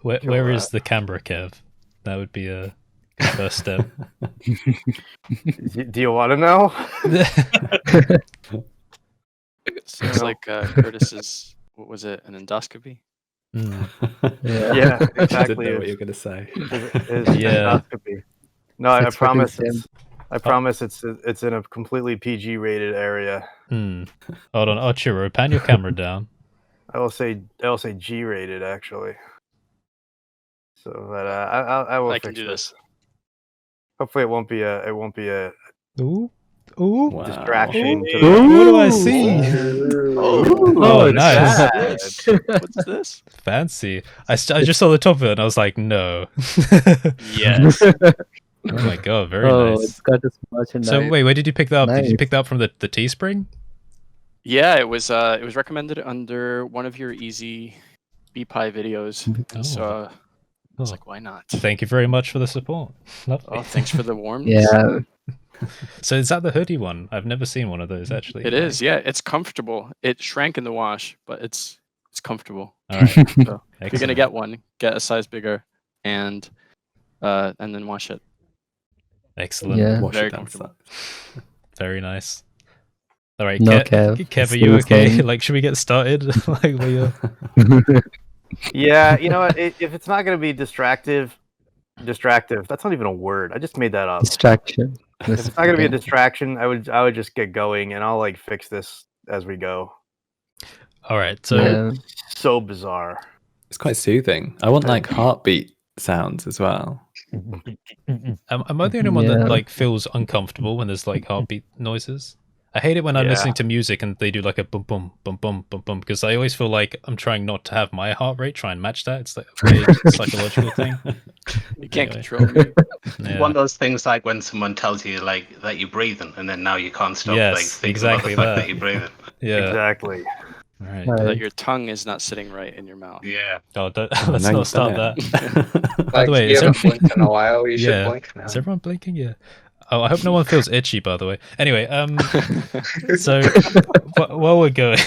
Where is the camera, Kev? That would be a good first step. Do you want to know? Sounds like Curtis's. What was it? An endoscopy? Yeah, I exactly. didn't know what you were going to say. Yeah. Endoscopy. No, I It's fucking promise. Sam. I promise it's in a completely PG rated area. Hold on, Ochiro, pan your camera down. I will say G rated actually. So, but I will. I can fix do this. Hopefully, it won't be a Ooh. Wow. distraction. To What the... do I see? Oh, Oh, nice. What's this? Fancy. I just saw the top of it and I was like, no. Yes. Oh my god, very Oh, nice. it's got this merchandise. So wait, where did you pick that up? Did you Nice. pick that up from the Teespring? Yeah, it was recommended under one of your easy BPie videos. Oh. So I was Oh. like, why not? Thank you very much for the support. Lovely. Oh, thanks for the warm. Yeah, So is that the hoodie one? I've never seen one of those actually. It is. Yeah, it's comfortable. It shrank in the wash, but it's comfortable. All right. So if you're gonna Excellent. get one, get a size bigger, and then wash it. Excellent. Yeah. Wash Very it down comfortable. side. Very nice. All right, No, Kev. Kev, are It's you the okay? same. Like, should we get started? Like, Yeah, you know what? If it's not going to be distractive. That's not even a word. I just made that up. distraction. If it's not going to be a distraction, I would just get going, and I'll like fix this as we go. all right. So Yeah. So bizarre. It's quite soothing. I want like heartbeat sounds as well. am I the only one Yeah. that like feels uncomfortable when there's like heartbeat noises? I hate it when I'm Yeah. listening to music and they do like a bum bum bum bum bum bum because I always feel like I'm trying not to have my heart rate try and match that. It's like a weird psychological thing. You can't Anyway. control me. Yeah. One of those things like when someone tells you like that you're breathing, and then now you can't stop Yes, like thinking exactly about the fact that. that you're breathing. Yeah. Exactly. All right. Right. That your tongue is not sitting right in your mouth. Yeah. Oh, Oh, let's now not you've start done that. it. By the way, you is haven't everyone- blinked in a while. You should Yeah. blink now. Is everyone blinking? Yeah. Oh, I hope no one feels itchy. By the way. Anyway, so while we're going,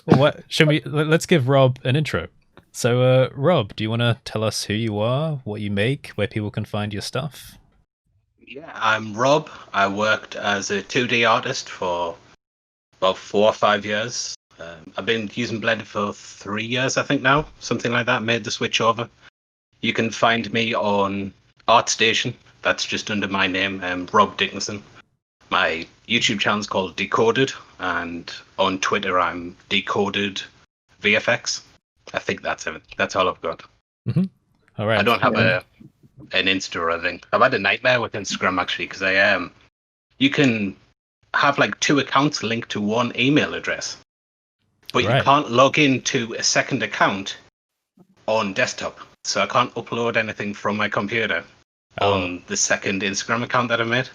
what should we? Let's give Rob an intro. So, Rob, do you want to tell us who you are, what you make, where people can find your stuff? Yeah, I'm Rob. I worked as a 2D artist for about 4 or 5 years. I've been using Blender for 3 years, I think now, something like that. Made the switch over. You can find me on ArtStation. That's just under my name, Rob Dickinson. My YouTube channel is called Decoded, and on Twitter I'm Decoded VFX. I think that's it. That's all I've got. All right. I don't have an Insta or anything. I've had a nightmare with Instagram actually because you can have like 2 accounts linked to one email address, but Right. you can't log into a second account on desktop. So I can't upload anything from my computer on the second Instagram account that I made.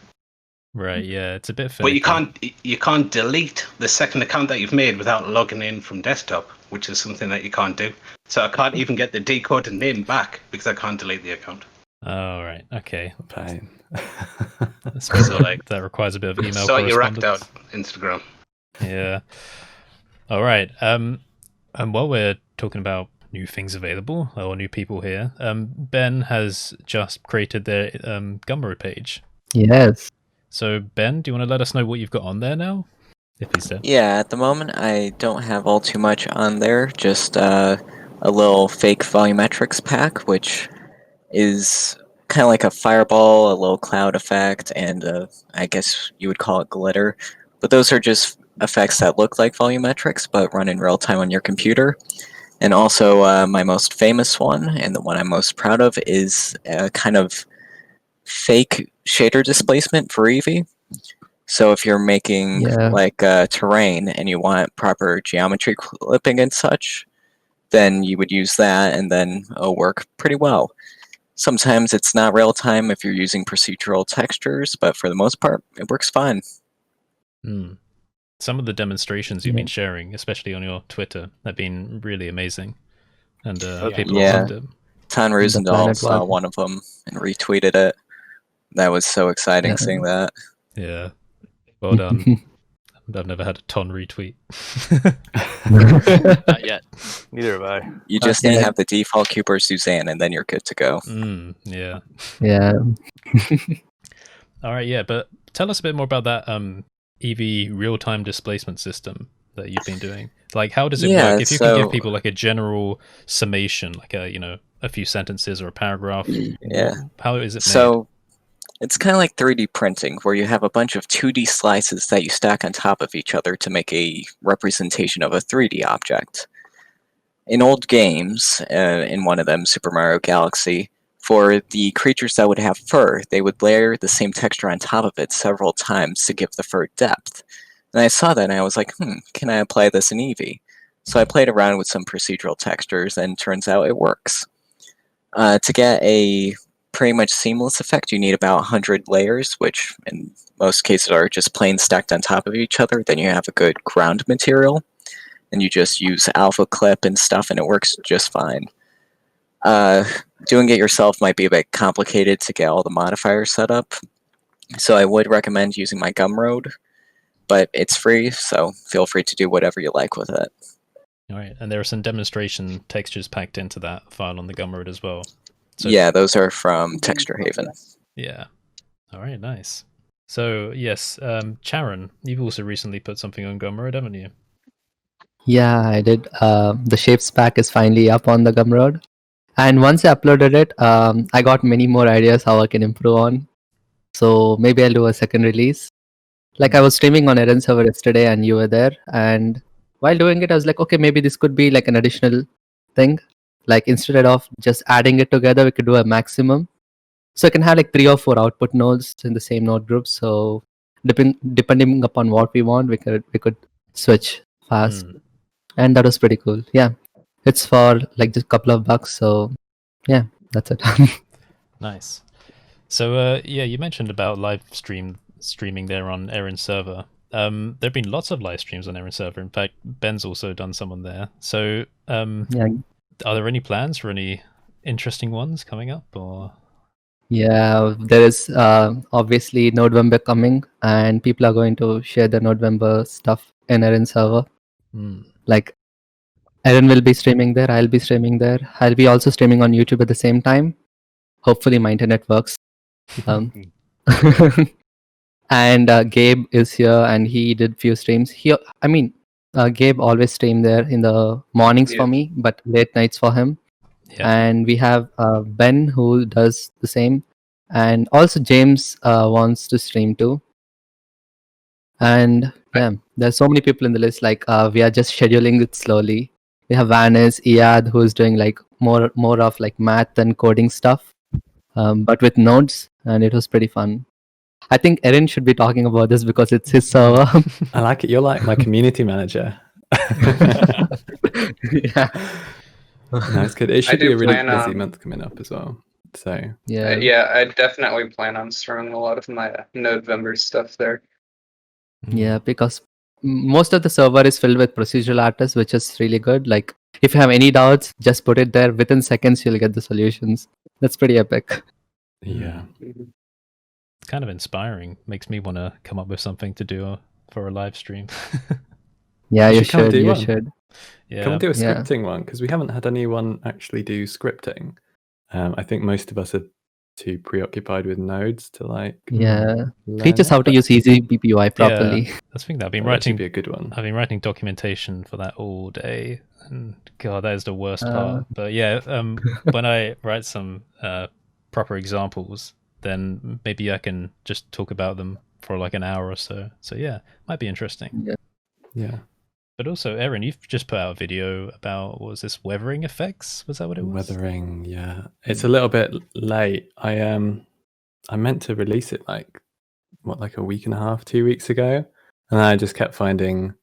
Right. Yeah, it's a bit. But finicky. you can't delete the second account that you've made without logging in from desktop, which is something that you can't do. So I can't even get the decoded name back because I can't delete the account. Oh, right. Okay. Pain. I suppose So, like, that requires a bit of email Sort your act correspondence. out, Instagram. Yeah. All right. And while we're talking about new things available or new people here, Ben has just created their Gumroad page. Yes. So Ben, do you want to let us know what you've got on there now? If he's there. Yeah, at the moment I don't have all too much on there, just a little fake volumetrics pack, which is kind of like a fireball, a little cloud effect, and I guess you would call it glitter. But those are just effects that look like volumetrics, but run in real time on your computer. And also my most famous one, and the one I'm most proud of, is a kind of fake shader displacement for Eevee. So if you're making Yeah. like terrain and you want proper geometry clipping and such, then you would use that, and then it'll work pretty well. Sometimes it's not real time if you're using procedural textures, but for the most part, it works fine. Hmm. Some of the demonstrations you've been sharing, especially on your Twitter, have been really amazing, and people Yeah. have loved it. Tan The Roosendahl planet saw blood. one of them and retweeted it. That was so exciting Yeah. seeing that. Yeah. Well done. I've never had a ton retweet. Not yet. Neither have I. You just Okay. need to have the default Cooper Suzanne, and then you're good to go. Yeah. Yeah. All right, yeah, but tell us a bit more about that EV real-time displacement system that you've been doing. Like, how does it Yeah, work? If you can so- give people like a general summation, like a few sentences or a paragraph. Yeah. How is it made? So it's kind of like 3D printing, where you have a bunch of 2D slices that you stack on top of each other to make a representation of a 3D object. In old games, in one of them, Super Mario Galaxy, for the creatures that would have fur, they would layer the same texture on top of it several times to give the fur depth. And I saw that and I was like, can I apply this in Eevee? So I played around with some procedural textures and turns out it works. To get a pretty much seamless effect, you need about 100 layers, which in most cases are just plain stacked on top of each other. Then you have a good ground material, and you just use alpha clip and stuff, and it works just fine. Doing it yourself might be a bit complicated to get all the modifiers set up, so I would recommend using my Gumroad, but it's free, so feel free to do whatever you like with it. All right, and there are some demonstration textures packed into that file on the Gumroad as well. So, Yeah, those are from Texture Haven. Yeah. All right, nice. So, yes, Charon, you've also recently put something on Gumroad, haven't you? Yeah, I did. The Shapes pack is finally up on the Gumroad. And once I uploaded it, I got many more ideas how I can improve on. So maybe I'll do a second release. Like I was streaming on Eren server yesterday and you were there. And while doing it, I was like, okay, maybe this could be like an additional thing. Like instead of just adding it together, we could do a maximum. So I can have like 3 or 4 output nodes in the same node group. So depending upon what we want, we could switch fast. And that was pretty cool. Yeah. It's for like just a couple of bucks. So yeah, that's it. Nice. So, yeah, you mentioned about streaming there on Eren server. There have been lots of live streams on Eren server. In fact, Ben's also done some on there. So, Yeah. are there any plans for any interesting ones coming up, or? Yeah, there is obviously November coming, and people are going to share the November stuff in Eren server. Like, Eren will be streaming there, I'll be streaming there. I'll be also streaming on YouTube at the same time. Hopefully my internet works. And Gabe is here, and he did few streams. Gabe always stream there in the mornings for me, but late nights for him. Yeah. And we have Ben who does the same, and also James wants to stream too. And yeah, there's so many people in the list. Like we are just scheduling it slowly. We have Vanis, Iyad, who's doing like more of like math and coding stuff, but with nodes, and it was pretty fun. I think Eren should be talking about this because it's his server. I like it. You're like my community manager. Yeah. No, it's good. It should be do a really plan busy on- month coming up as well. So Yeah. Yeah, I definitely plan on streaming a lot of my November stuff there. Yeah, because most of the server is filled with procedural artists, which is really good. Like, if you have any doubts, just put it there. Within seconds, you'll get the solutions. That's pretty epic. yeah. It's kind of inspiring. Makes me want to come up with something to do for a live stream. Yeah, You you should come should. do You one. should. Yeah. Come do a Yeah. scripting one because we haven't had anyone actually do scripting. I think most of us are too preoccupied with nodes to like. Yeah. learn Teach us it, how to but- use Easy BPY properly. I was thinking that I've been Oh, that should writing be a good one. I've been writing documentation for that all day, and God, that is the worst Uh. part. But yeah, when I write some proper examples, then maybe I can just talk about them for like an hour or so. So yeah, might be interesting. Yeah. But also, Eren, you've just put out a video about, what was this, weathering effects? Was that what it was? Weathering, yeah. It's a little bit late. I meant to release it like a week and a half, 2 weeks ago, and I just kept finding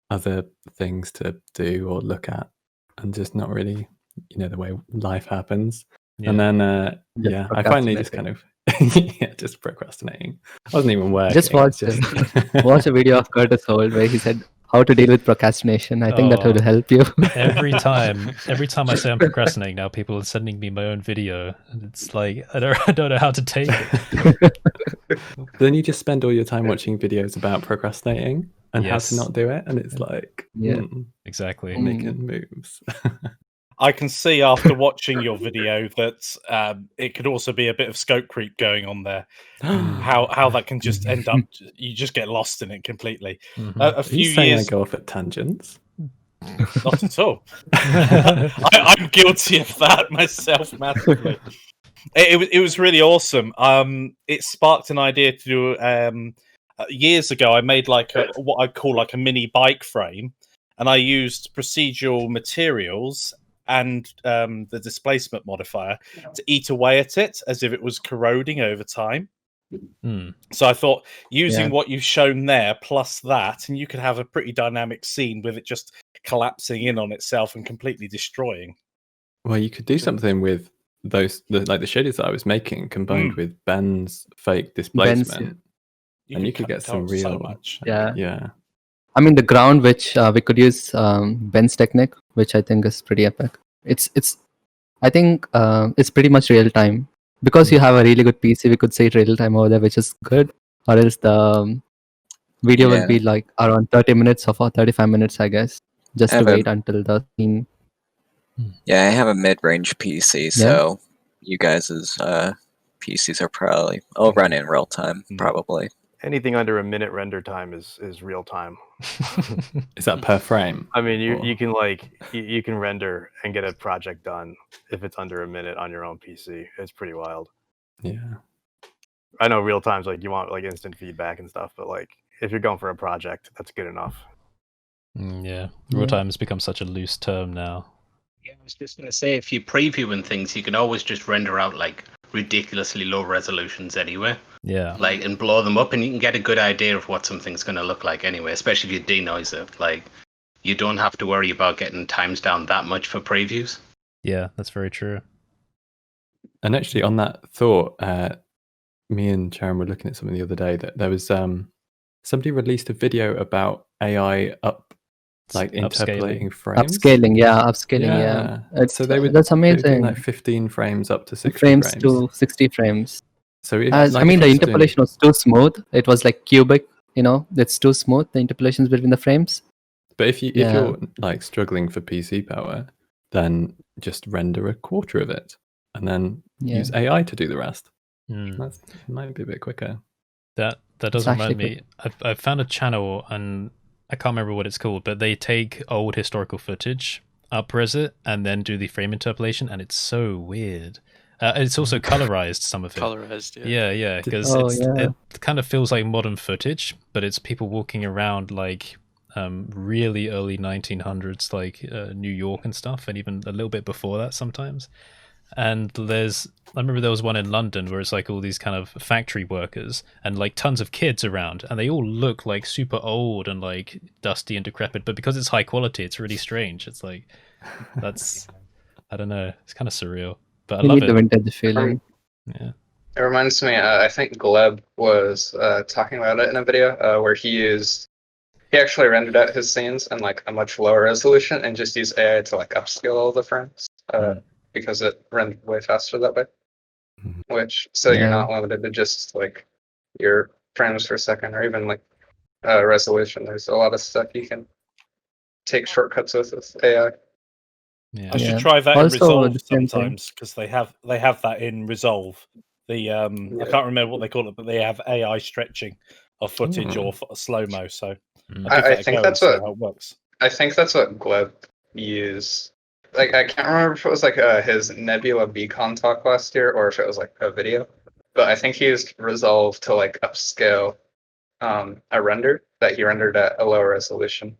other things to do or look at, and just not really, the way life happens. Yeah. And then Just I finally just kind of just procrastinating. I wasn't even working. Just watch it's Watch a video of Curtis Holt where he said how to deal with procrastination. I think that Oh. would help you. every time I say I'm procrastinating now, people are sending me my own video, and it's like I don't know how to take it. Then you just spend all your time watching videos about procrastinating. and how Yes. to not do it, and it's like Yeah. Exactly. making moves. I can see after watching your video that it could also be a bit of scope creep going on there. How that can just end up, you just get lost in it completely. Mhm. A Are few you saying years, I go off at tangents? not at all. I'm guilty of that myself massively. It was really awesome. It sparked an idea to do. Years ago, I made like what I'd call like a mini bike frame, and I used procedural materials and the displacement modifier to eat away at it as if it was corroding over time. Hmm. So I thought using Yeah. what you've shown there plus that, and you could have a pretty dynamic scene with it just collapsing in on itself and completely destroying. Well, you could do something with those, like the shaders that I was making, combined with Ben's fake displacement, and you could cut get some down so real. much. Yeah. Yeah. I mean, the ground which we could use Ben's technique, which I think is pretty epic. I think it's pretty much real time because you have a really good PC. We could say real time over there, which is good. Or else the video will Yeah. be like around 30 minutes or 35 minutes, I guess, just I to have a- wait until the scene. Yeah, I have a mid-range PC, so you guys' PCs are probably I'll run in real time, probably. Anything under a minute render time is real time. Is that per frame? I mean, Or- you can you can render and get a project done if it's under a minute on your own PC. It's pretty wild. Yeah. I know real time's like you want like instant feedback and stuff, but like if you're going for a project, that's good enough. Yeah. Real time has become such a loose term now. Yeah, I was just going to say, if you're previewing things, you can always just render out like ridiculously low resolutions anyway, Yeah. like, and blow them up, and you can get a good idea of what something's going to look like anyway, especially if you denoise it. Like, you don't have to worry about getting times down that much for previews. Yeah, that's very true. And actually, on that thought, me and Sharon were looking at something the other day that there was somebody released a video about AI interpolating frames. Upscaling, yeah. So they were That's they were doing amazing. like 15 frames up to 60 frames frames. to 60 frames. So if, As, like, I mean, if the I was doing- interpolation was too smooth. It was like cubic, it's too smooth, the interpolations between the frames. But if Yeah. you're like struggling for PC power, then just render a quarter of it, and then Yeah. use AI to do the rest. Hmm. That might be a bit quicker. That does actually remind me. I've found a channel, and I can't remember what it's called, but they take old historical footage, upres it, and then do the frame interpolation, and it's so weird. It's also colorized, some of it. Colorized, yeah. Yeah, because it kind of feels like modern footage, but it's people walking around like really early 1900s, like New York and stuff, and even a little bit before that sometimes. And I remember there was one in London where it's like all these kind of factory workers and like tons of kids around, and they all look like super old and like dusty and decrepit, but because it's high quality, it's really strange. It's like, I don't know, it's kind of surreal, but I You love need the it. vintage feeling. Yeah. It reminds me, I think Gleb was talking about it in a video where he actually rendered out his scenes in like a much lower resolution and just used AI to like upscale all the frames because it rendered way faster that way. So you're not limited to just like your frames per second or even like resolution. There's a lot of stuff you can take shortcuts with AI. Yeah. I should Yeah. try that in Also, Resolve the same thing. sometimes because they have that in Resolve. The I can't remember what they call it, but they have AI stretching of footage or slow mo. So I think that's how it works. I think that's what Gleb used. Like I can't remember if it was like his Nebula Beacon talk last year or if it was like a video, but I think he used Resolve to like upscale a render that he rendered at a lower resolution.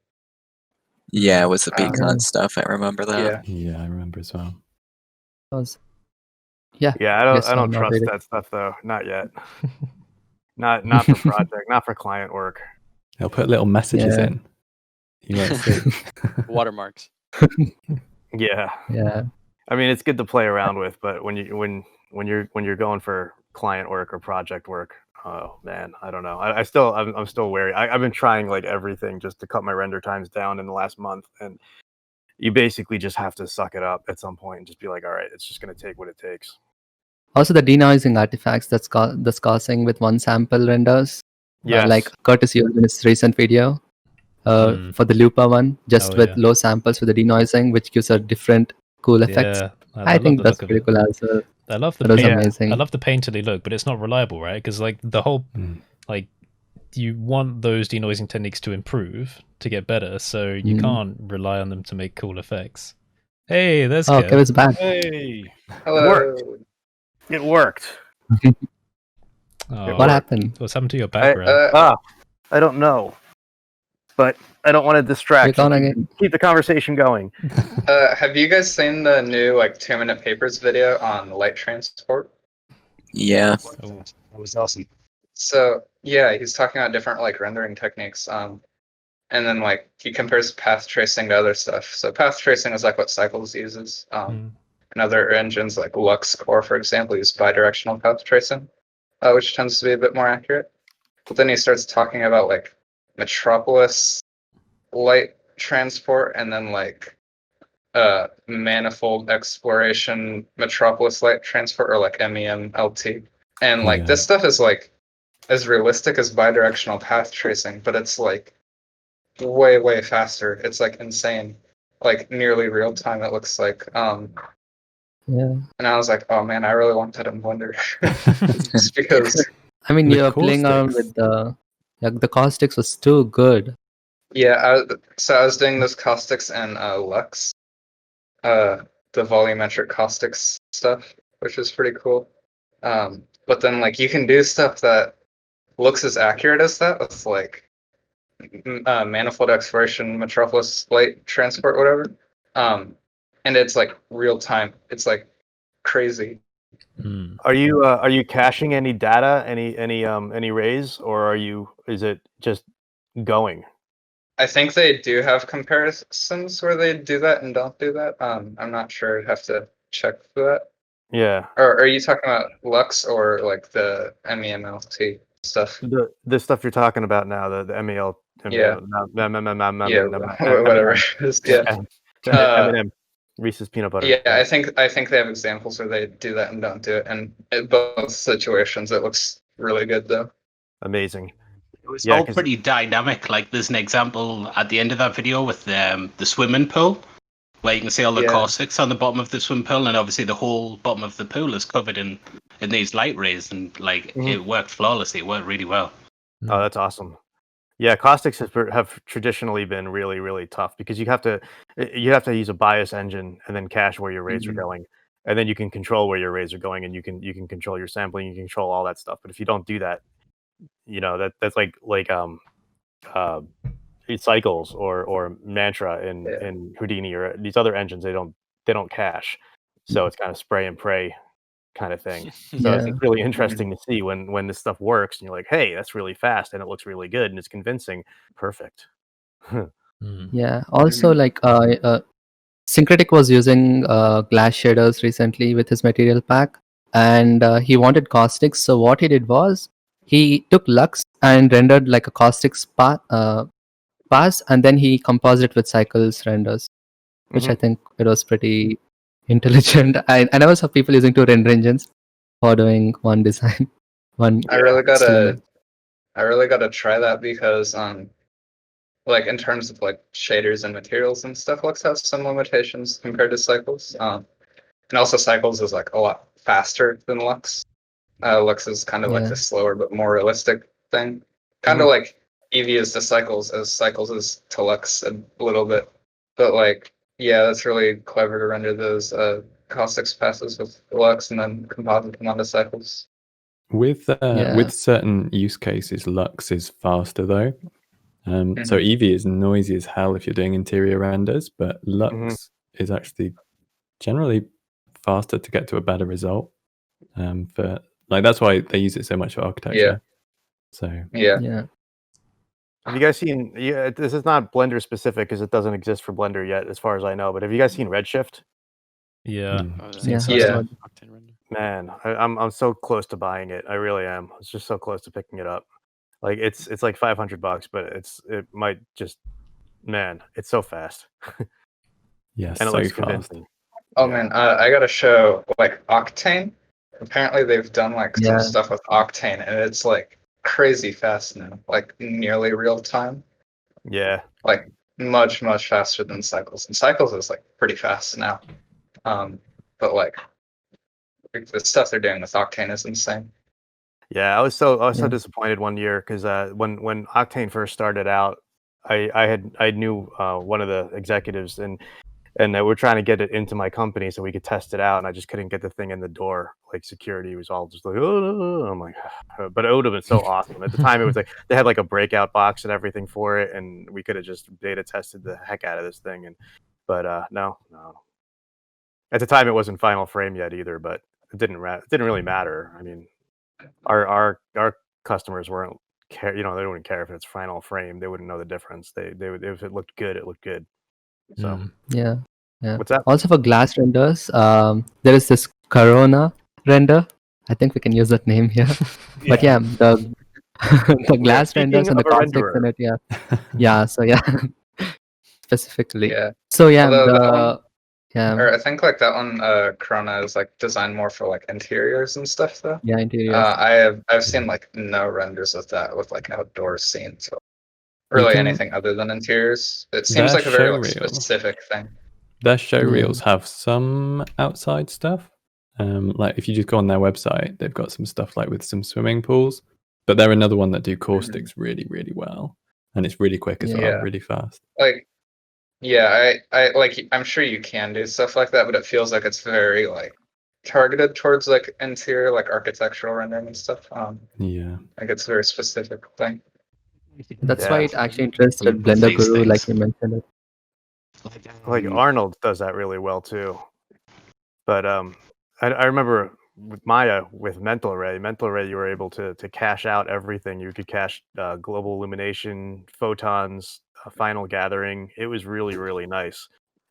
Yeah, it was the Beacon stuff. I remember that. Yeah, I remember as well. Yeah, Yeah, Yes, I don't I'm not trust really- that stuff though. Not yet. not for project, not for client work. They'll put little messages Yeah. in. You won't see. Watermarks. Yeah. Yeah. I mean, it's good to play around with, but when you're going for client work or project work, oh man, I don't know. I'm still wary. I've been trying like everything just to cut my render times down in the last month, and you basically just have to suck it up at some point and just be like, all right, it's just gonna take what it takes. Also, the denoising artifacts that's causing with one sample renders. Yes. Like Curtis used in his recent video. for the Lupa one, just Oh, with yeah. low samples with the denoising, which gives a different cool effects. Yeah, I love think the that's look of pretty it. cool as well. I love the That was Yeah. amazing. I love the painterly look, but it's not reliable, right? Because like the whole like you want those denoising techniques to improve to get better, so you can't rely on them to make cool effects. Hey, there's Oh, Kev. Kevin's back. Hey. Hello. It worked. Oh, What happened? what's happened to your background? I don't know, but I don't want to distract. Click on you. again. Keep the conversation going. Have you guys seen the new like 2-minute papers video on light transport? Yeah. Oh. That was awesome. So yeah, he's talking about different like rendering techniques. And then like he compares path tracing to other stuff. So path tracing is like what Cycles uses. And other engines like LuxCore, for example, use bidirectional path tracing, which tends to be a bit more accurate. But then he starts talking about like Metropolis light transport and then like manifold exploration Metropolis light transport, or like MEMLT. And like this stuff is like as realistic as bidirectional path tracing, but it's like way faster. It's like insane, like nearly real time. It looks like. Yeah. And I was like, oh man, I really want that in Blender, just because. I mean, The you're playing around caustics. with the caustics was too good. Yeah, so I was doing those caustics and Lux, the volumetric caustics stuff, which is pretty cool. But then like you can do stuff that looks as accurate as that with like manifold exploration, Metropolis light transport, whatever. And it's like real time. It's like crazy. Are you caching any data, any rays, or is it just going? I think they do have comparisons where they do that and don't do that. I'm not sure. I'd have to check for that. Yeah. Or are you talking about Lux or like the MEMLT stuff? The stuff you're talking about now, the MEL. Yeah. Yeah, Whatever it is. Yeah. M&M, Reese's peanut butter. Yeah, I think they have examples where they do that and don't do it, and in both situations it looks really good though. Amazing. It was Yeah, all 'cause- pretty dynamic. Like there's an example at the end of that video with the swimming pool, where you can see all the caustics on the bottom of the swimming pool, and obviously the whole bottom of the pool is covered in these light rays, and like it worked flawlessly. It worked really well. Oh, that's awesome. Yeah, caustics have traditionally been really, really tough because you have to use a bias engine and then cache where your rays are going, and then you can control where your rays are going, and you can control your sampling, you can control all that stuff. But if you don't do that, you know that's like Cycles or Mantra in Houdini or these other engines. They don't cache, so it's kind of spray and pray kind of thing. So it's really interesting to see when this stuff works and you're like, hey, that's really fast and it looks really good and it's convincing. Perfect. Yeah. Also, like Syncretic was using glass shaders recently with his material pack, and he wanted caustics. So what he did was he took Lux and rendered like a caustics pass, and then he composed it with Cycles renders, which I think it was pretty intelligent. I never saw people using two render engines for doing one design. I really gotta try that because like in terms of like shaders and materials and stuff, Lux has some limitations compared to Cycles. And also Cycles is like a lot faster than Lux. Lux is kind of like the slower but more realistic thing. Kind of like Eevee is to Cycles as Cycles is to Lux a little bit. But like, yeah, that's really clever to render those caustics passes with Lux and then composite them onto Cycles. With certain use cases, Lux is faster though. So Eevee is noisy as hell if you're doing interior renders, but Lux is actually generally faster to get to a better result. For like that's why they use it so much for architecture. So yeah. Have you guys seen? Yeah, this is not Blender specific because it doesn't exist for Blender yet, as far as I know. But have you guys seen Redshift? Yeah. Man, I'm so close to buying it. I really am. It's just so close to picking it up. Like it's like $500, but it might just, man, it's so fast. Yes, and it so looks fast. convincing. Oh man, I gotta show like Octane. Apparently they've done like some stuff with Octane, and it's like crazy fast now, like nearly real time. Yeah. like much faster than Cycles, and Cycles is like pretty fast now. But like the stuff they're doing with Octane is insane. Yeah, I was so Yeah. disappointed one year because when Octane first started out, I knew one of the executives and we're trying to get it into my company so we could test it out, and I just couldn't get the thing in the door. Like security was all just like, oh, I'm like, but it would have been so awesome at the time. It was like they had like a breakout box and everything for it, and we could have just beta tested the heck out of this thing. But no. At the time, it wasn't Final Frame yet either, but it didn't really matter. I mean, our customers weren't care. They wouldn't care if it's Final Frame. They wouldn't know the difference. They would, if it looked good, it looked good. So Mm. Yeah. what's that? Also for glass renders, there is this Corona render. I think we can use that name here. But yeah, the the glass speaking renders and the of a conflicts in renderer. it. Yeah. Yeah. So yeah, specifically. Yeah. So yeah, Although that one, yeah, or I think like that one, Corona is like designed more for like interiors and stuff though. yeah, interiors. I've seen like no renders of that with like outdoor scenes or really can- anything other than interiors. It seems Their like a very like, showreel. specific thing. Their show Yeah. reels have some outside stuff. Like if you just go on their website, they've got some stuff like with some swimming pools. But they're another one that do caustics really, really well, and it's really quick as Yeah. well, really fast. Like, yeah, I like. I'm sure you can do stuff like that, but it feels like it's very like targeted towards like interior, like architectural rendering and stuff. Yeah. Like it's a very specific thing. That's why Yeah. it actually interested With Blender these Guru, like things. you mentioned it. Like Arnold does that really well too. But I remember with Maya with Mental Ray, you were able to cache out everything. You could cache global illumination, photons, final gathering. It was really nice.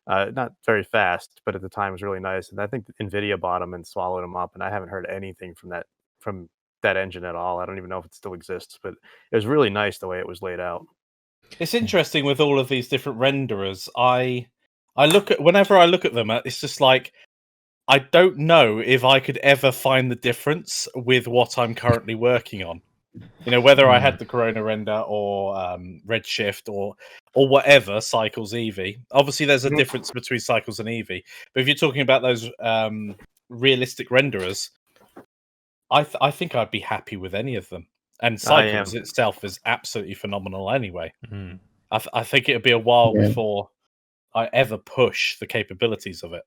Not very fast, but at the time it was really nice. And I think Nvidia bought them and swallowed them up. And I haven't heard anything from that engine at all. I don't even know if it still exists, but it was really nice the way it was laid out. It's interesting with all of these different renderers. Whenever I look at them, it's just like I don't know if I could ever find the difference with what I'm currently working on. Whether I had the Corona render or Redshift or whatever, Cycles, Eevee. Obviously, there's a difference between Cycles and Eevee. But if you're talking about those realistic renderers, I think I'd be happy with any of them. And Cycles itself is absolutely phenomenal anyway. Mm. I think it'll be a while Yeah. before I ever push the capabilities of it.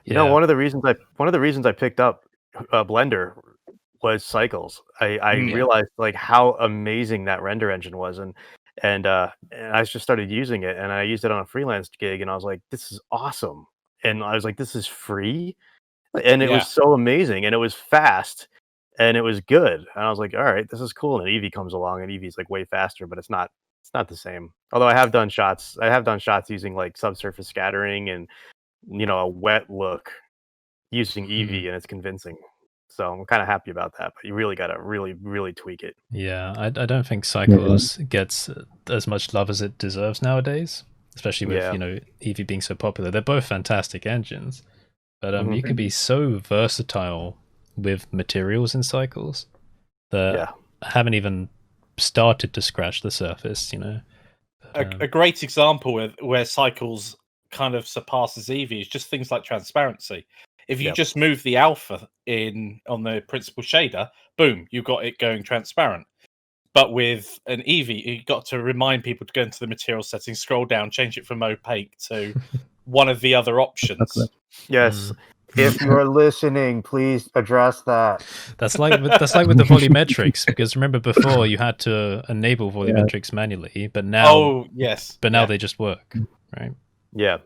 One of the reasons I picked up Blender was Cycles. I realized like how amazing that render engine was, and I just started using it, and I used it on a freelance gig, and I was like, this is awesome. And I was like, this is free, and it was so amazing, and it was fast, and it was good, and I was like, all right, this is cool. And Eevee comes along, and Eevee's like way faster, but it's not the same. Although I have done shots using like subsurface scattering and a wet look using Eevee, and it's convincing. So I'm kind of happy about that, but you really got to really tweak it. Yeah, I don't think Cycles gets as much love as it deserves nowadays, especially with Eevee being so popular. They're both fantastic engines, but you can be so versatile with materials in Cycles that haven't even started to scratch the surface. A great example where Cycles kind of surpasses Eevee is just things like transparency. If you just move the alpha on the principal shader, boom, you got it going transparent. But with an Eevee, you got to remind people to go into the material settings, scroll down, change it from opaque to one of the other options. Yes. If you're listening, please address that. That's like with the volumetrics, because remember before you had to enable volumetrics manually, but now they just work, right? Yeah.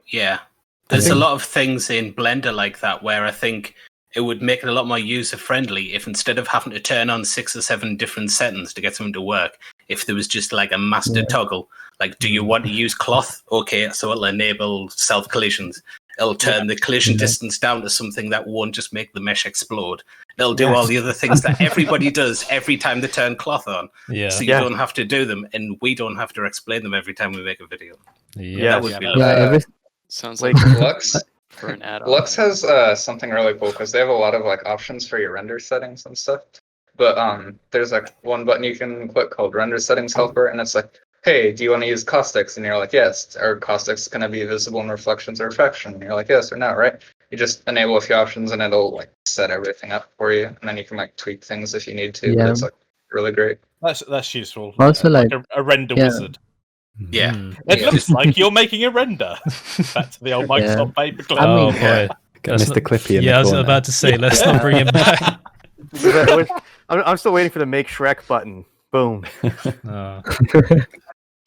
There's a lot of things in Blender like that where I think it would make it a lot more user friendly if instead of having to turn on 6 or 7 different settings to get something to work, if there was just like a master toggle, like, do you want to use cloth? Okay, so it'll enable self collisions. It'll turn the collision distance down to something that won't just make the mesh explode. It'll do all the other things that everybody does every time they turn cloth on. Yeah. So you don't have to do them, and we don't have to explain them every time we make a video. Yeah, that would be lovely. Sounds like Lux for an add-on. Lux has something really cool because they have a lot of like options for your render settings and stuff. But there's like one button you can click called Render Settings Helper, and it's like hey, do you want to use caustics? And you're like, yes. Are caustics going to be visible in reflections or refraction? And you're like, yes or no, right? You just enable a few options and it'll like set everything up for you, and then you can like tweak things if you need to. Yeah. But it's like really great. That's useful. Also, like a render yeah. wizard. Yeah. Mhm. It Yeah. looks like you're making a render. Back to the old Microsoft paperclip. I Oh mean- boy. Get Let's Mr. not- Clippy in Yeah, the I was corner. about to say, let's not bring him back. I'm still waiting for the make Shrek button. Boom. Oh.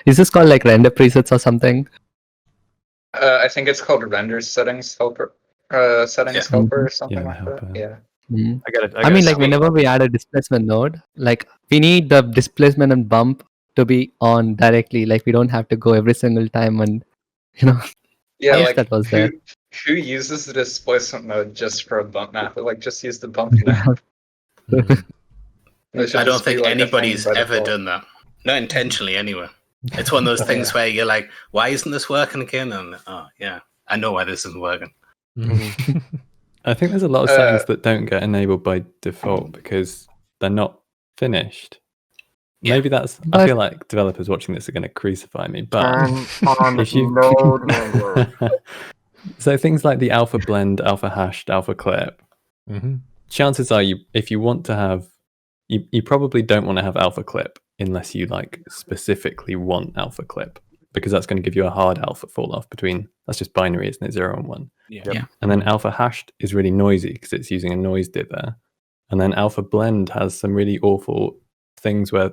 Is this called like render presets or something? I think it's called render settings helper. Settings Yeah. helper or something Yeah, like helper. that. Yeah. Mhm. I got it. I mean, like whenever we add a displacement node, like we need the displacement and bump to be on directly. Like we don't have to go every single time and, Yeah, I wish like that was there. who uses the displacement mode just for a bump map? Like just use the bump map. Mhm. It should I don't just be, think like, a thing anybody's by ever default. done that. Not intentionally, anyway. It's one of those things where you're like, why isn't this working again? And oh, yeah, I know why this isn't working. Mhm. I think there's a lot of Uh, settings that don't get enabled by default because they're not finished. Yeah. Maybe that's. I But- feel like developers watching this are going to crucify me, but on if you node wrangler. so things like the alpha blend, alpha hashed, alpha clip. Mhm. Chances are, if you want to have, you probably don't want to have alpha clip unless you like specifically want alpha clip, because that's going to give you a hard alpha fall off between. That's just binary, isn't it? 0 and 1. Yeah. Yep. Yeah. And then alpha hashed is really noisy because it's using a noise dither. And then alpha blend has some really awful things where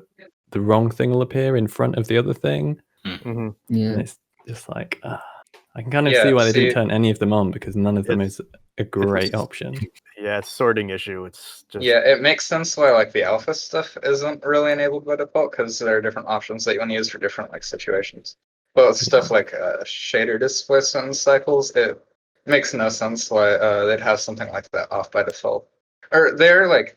the wrong thing will appear in front of the other thing. Mhm. Yeah. And it's just like, I can kind of Yeah, see why they see- didn't turn any of them on, because none of them It's- is a great just- option. Yeah, it's a sorting issue. It's just Yeah, it makes sense why like the alpha stuff isn't really enabled by default, because there are different options that you want to use for different like situations. But with stuff like shader displacement cycles, it makes no sense why they'd have something like that off by default. Or they're like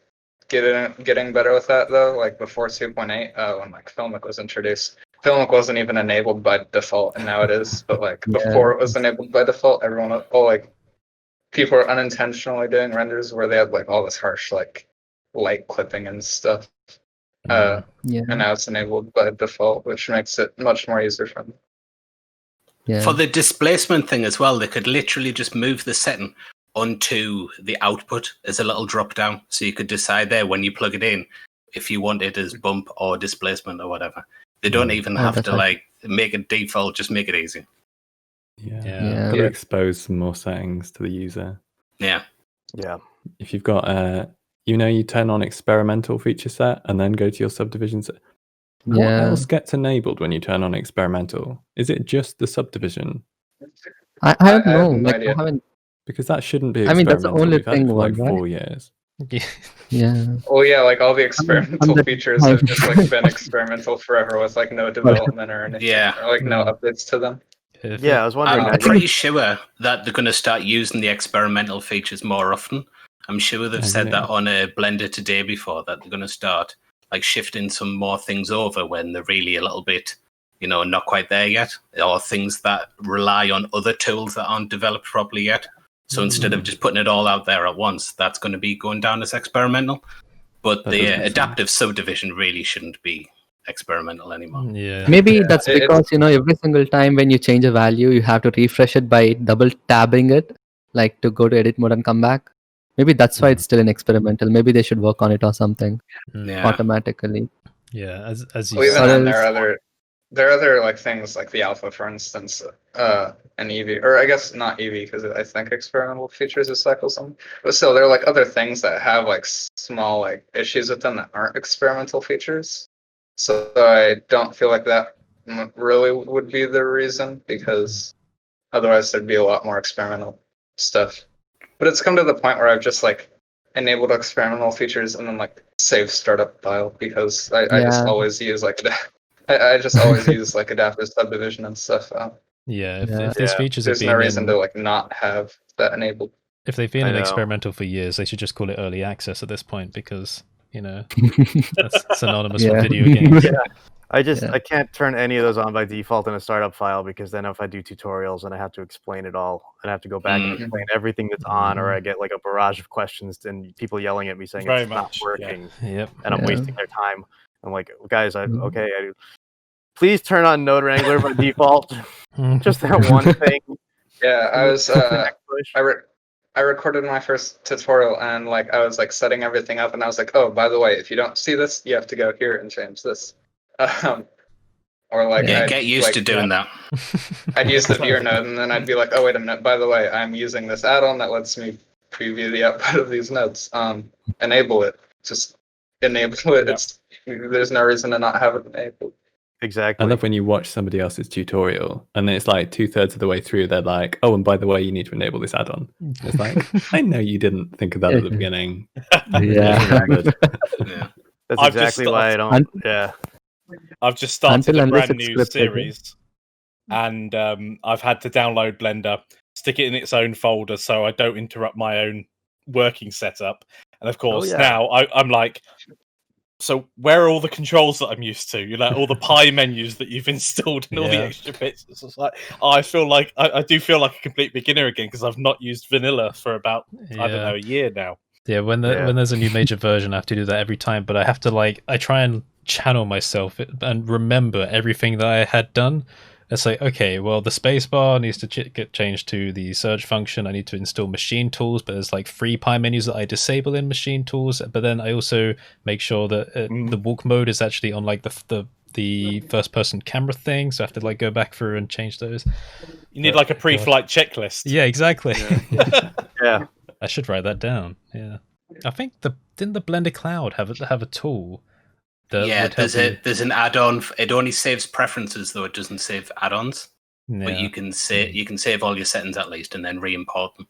getting better with that though. Like before 2.8, when like Filmic was introduced, Filmic wasn't even enabled by default, and now it is. But like Yeah. before it was enabled by default, everyone like people were unintentionally doing renders where they had like all this harsh like light clipping and stuff. Mm. Yeah. And now it's enabled by default, which makes it much more user friendly. Yeah. For the displacement thing as well, they could literally just move the setting onto the output as a little drop down. So you could decide there when you plug it in if you want it as bump or displacement or whatever. They don't even Oh, have that's to right. like make it default, just make it easy. Yeah. Yeah. Got to Yeah. expose some more settings to the user. Yeah. yeah. If you've got, you turn on experimental feature set and then go to your subdivisions. What Yeah. else gets enabled when you turn on experimental? Is it just the subdivision? I don't I have know. no Like idea. I haven't. Because that shouldn't be I mean, that's experimental. the only We've had it thing for like one, right? 4 years. Yeah. Yeah. Well, yeah, like all the experimental the features time. have just like been experimental forever with like no development or anything, Yeah. or like no updates to them. If Yeah, I was wondering I'm that. pretty sure that they're going to start using the experimental features more often. I'm sure they've said Okay. that on a Blender today before, that they're going to start like shifting some more things over when they're really a little bit, not quite there yet, or things that rely on other tools that aren't developed properly yet. So instead of just putting it all out there at once, that's going to be going down as experimental. But That the does make sense. adaptive subdivision really shouldn't be experimental anymore. Yeah. Maybe Yeah, that's it's- because every single time when you change a value, you have to refresh it by double tabbing it, like to go to edit mode and come back. Maybe that's why it's still an experimental. Maybe they should work on it or something Yeah. automatically. Yeah. As you Well, even said. then, Or there are other like things like the alpha, for instance, and Eevee, or I guess not Eevee because I think experimental features is cycle some, but still there are like other things that have like small like issues with them that aren't experimental features. So I don't feel like that really would be the reason, because otherwise there'd be a lot more experimental stuff. But it's come to the point where I've just like enabled experimental features and then like save startup file, because I just Yeah. always use like I just always use like adaptive subdivision and stuff. Yeah. If, Yeah. if these Yeah, features have There's been no reason in, to like not have that enabled. if they've been I in know. experimental for years, they should just call it early access at this point, because that's synonymous Yeah. with video games. Yeah. Yeah. I can't turn any of those on by default in a startup file, because then if I do tutorials and I have to explain it all, and I have to go back and Mhm. explain everything that's on, or I get like a barrage of questions and people yelling at me saying Very it's not much, yeah. working Yep. and I'm Yeah. wasting their time. I'm like, guys, Mhm. okay, please turn on Node Wrangler by default. Just that one thing. Yeah, I was Push. I recorded my first tutorial and like I was like setting everything up and I was like, oh, by the way, if you don't see this, you have to go here and change this. Or like Yeah, I'd, get used like, to doing that. I'd use the viewer node and then I'd be like, oh wait a minute, by the way, I'm using this add-on that lets me preview the output of these nodes. Enable it. Just enable it. Yeah. There's no reason to not have it enabled. Exactly. I love when you watch somebody else's tutorial and then it's like 2/3 of the way through, they're like, oh, and by the way, you need to enable this add-on. It's like, I know you didn't think of that at the beginning. Yeah. Yeah. That's I've just exactly why I don't. Un- Yeah. I've just started Until a unless brand it's new scripted, yeah. series, and I've had to download Blender, stick it in its own folder so I don't interrupt my own working setup. And of course, yeah. now I'm like, so where are all the controls that I'm used to? You know, all the pie menus that you've installed and all the Yeah. extra bits. It's just like, I feel like I do feel like a complete beginner again because I've not used vanilla for about I don't know a year now. Yeah, when there's a new major version, I have to do that every time. But I have to I try and channel myself and remember everything that I had done. It's like, okay, well, the spacebar needs to get changed to the search function. I need to install machine tools, but there's like 3 pie menus that I disable in machine tools. But then I also make sure that the walk mode is actually on like the first person camera thing. So I have to like go back through and change those. You need like a pre-flight checklist. Yeah, exactly. Yeah. I should write that down. Yeah, I think didn't the Blender Cloud have a tool? That Yeah, would help you? there's an add-on. It only saves preferences, though it doesn't save add-ons. But Yeah. you can save all your settings at least, and then re-import them.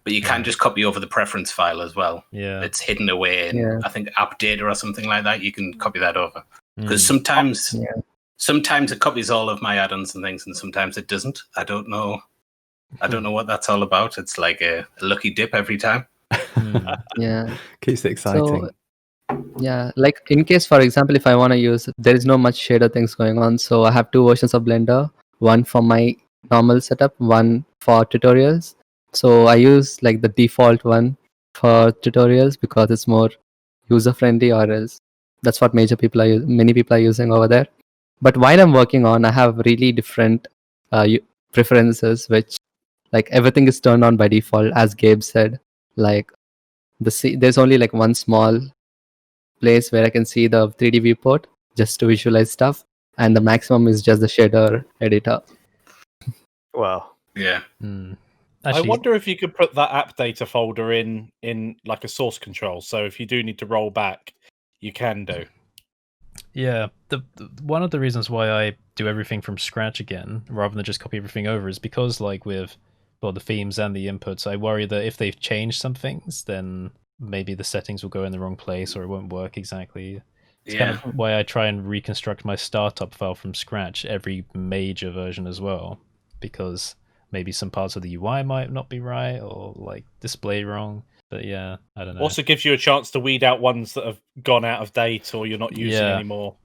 But you can just copy over the preference file as well. Yeah. It's hidden away in Yeah. I think App Data or something like that. You can copy that over because Mm. sometimes it copies all of my add-ons and things, and sometimes it doesn't. I don't know what that's all about. It's like a lucky dip every time. Yeah. Keeps it exciting. So, yeah, like in case, for example, if I want to use, there is no much shader things going on. So I have 2 versions of Blender, one for my normal setup, one for tutorials. So I use like the default one for tutorials because it's more user friendly, or else that's what many people are using over there. But while I'm working on, I have really different preferences, which like everything is turned on by default, as Gabe said. Like there's only like one small place where I can see the 3D viewport just to visualize stuff, and the maximum is just the shader editor. Wow. Yeah. I wonder if you could put that app data folder in like a source control. So if you do need to roll back, you can do. Yeah, one of the reasons why I do everything from scratch again rather than just copy everything over is because, like with the themes and the inputs, I worry that if they've changed some things, then maybe the settings will go in the wrong place or it won't work exactly. It's kind of why I try and reconstruct my startup file from scratch every major version as well, because maybe some parts of the UI might not be right or like display wrong. But yeah, I don't know. Also gives you a chance to weed out ones that have gone out of date or you're not using anymore.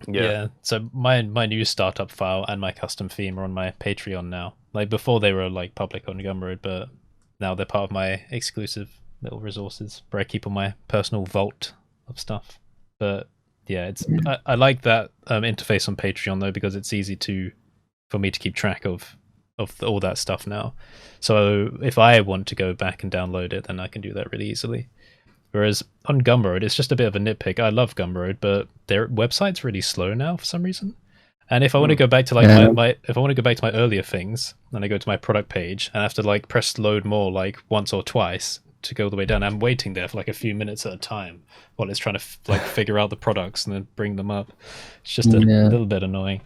Yeah. So my new startup file and my custom theme are on my Patreon now. Like before they were like public on Gumroad, but now they're part of my exclusive little resources where I keep on my personal vault of stuff. But yeah, I like that interface on Patreon though, because it's easy for me to keep track of all that stuff now. So if I want to go back and download it, then I can do that really easily. Whereas on Gumroad, it's just a bit of a nitpick. I love Gumroad, but their website's really slow now for some reason. And if I want to go back to if I want to go back to my earlier things, then I go to my product page and I have to like press load more like once or twice to go all the way down. I'm waiting there for like a few minutes at a time while it's trying to like figure out the products and then bring them up. It's just a little bit annoying.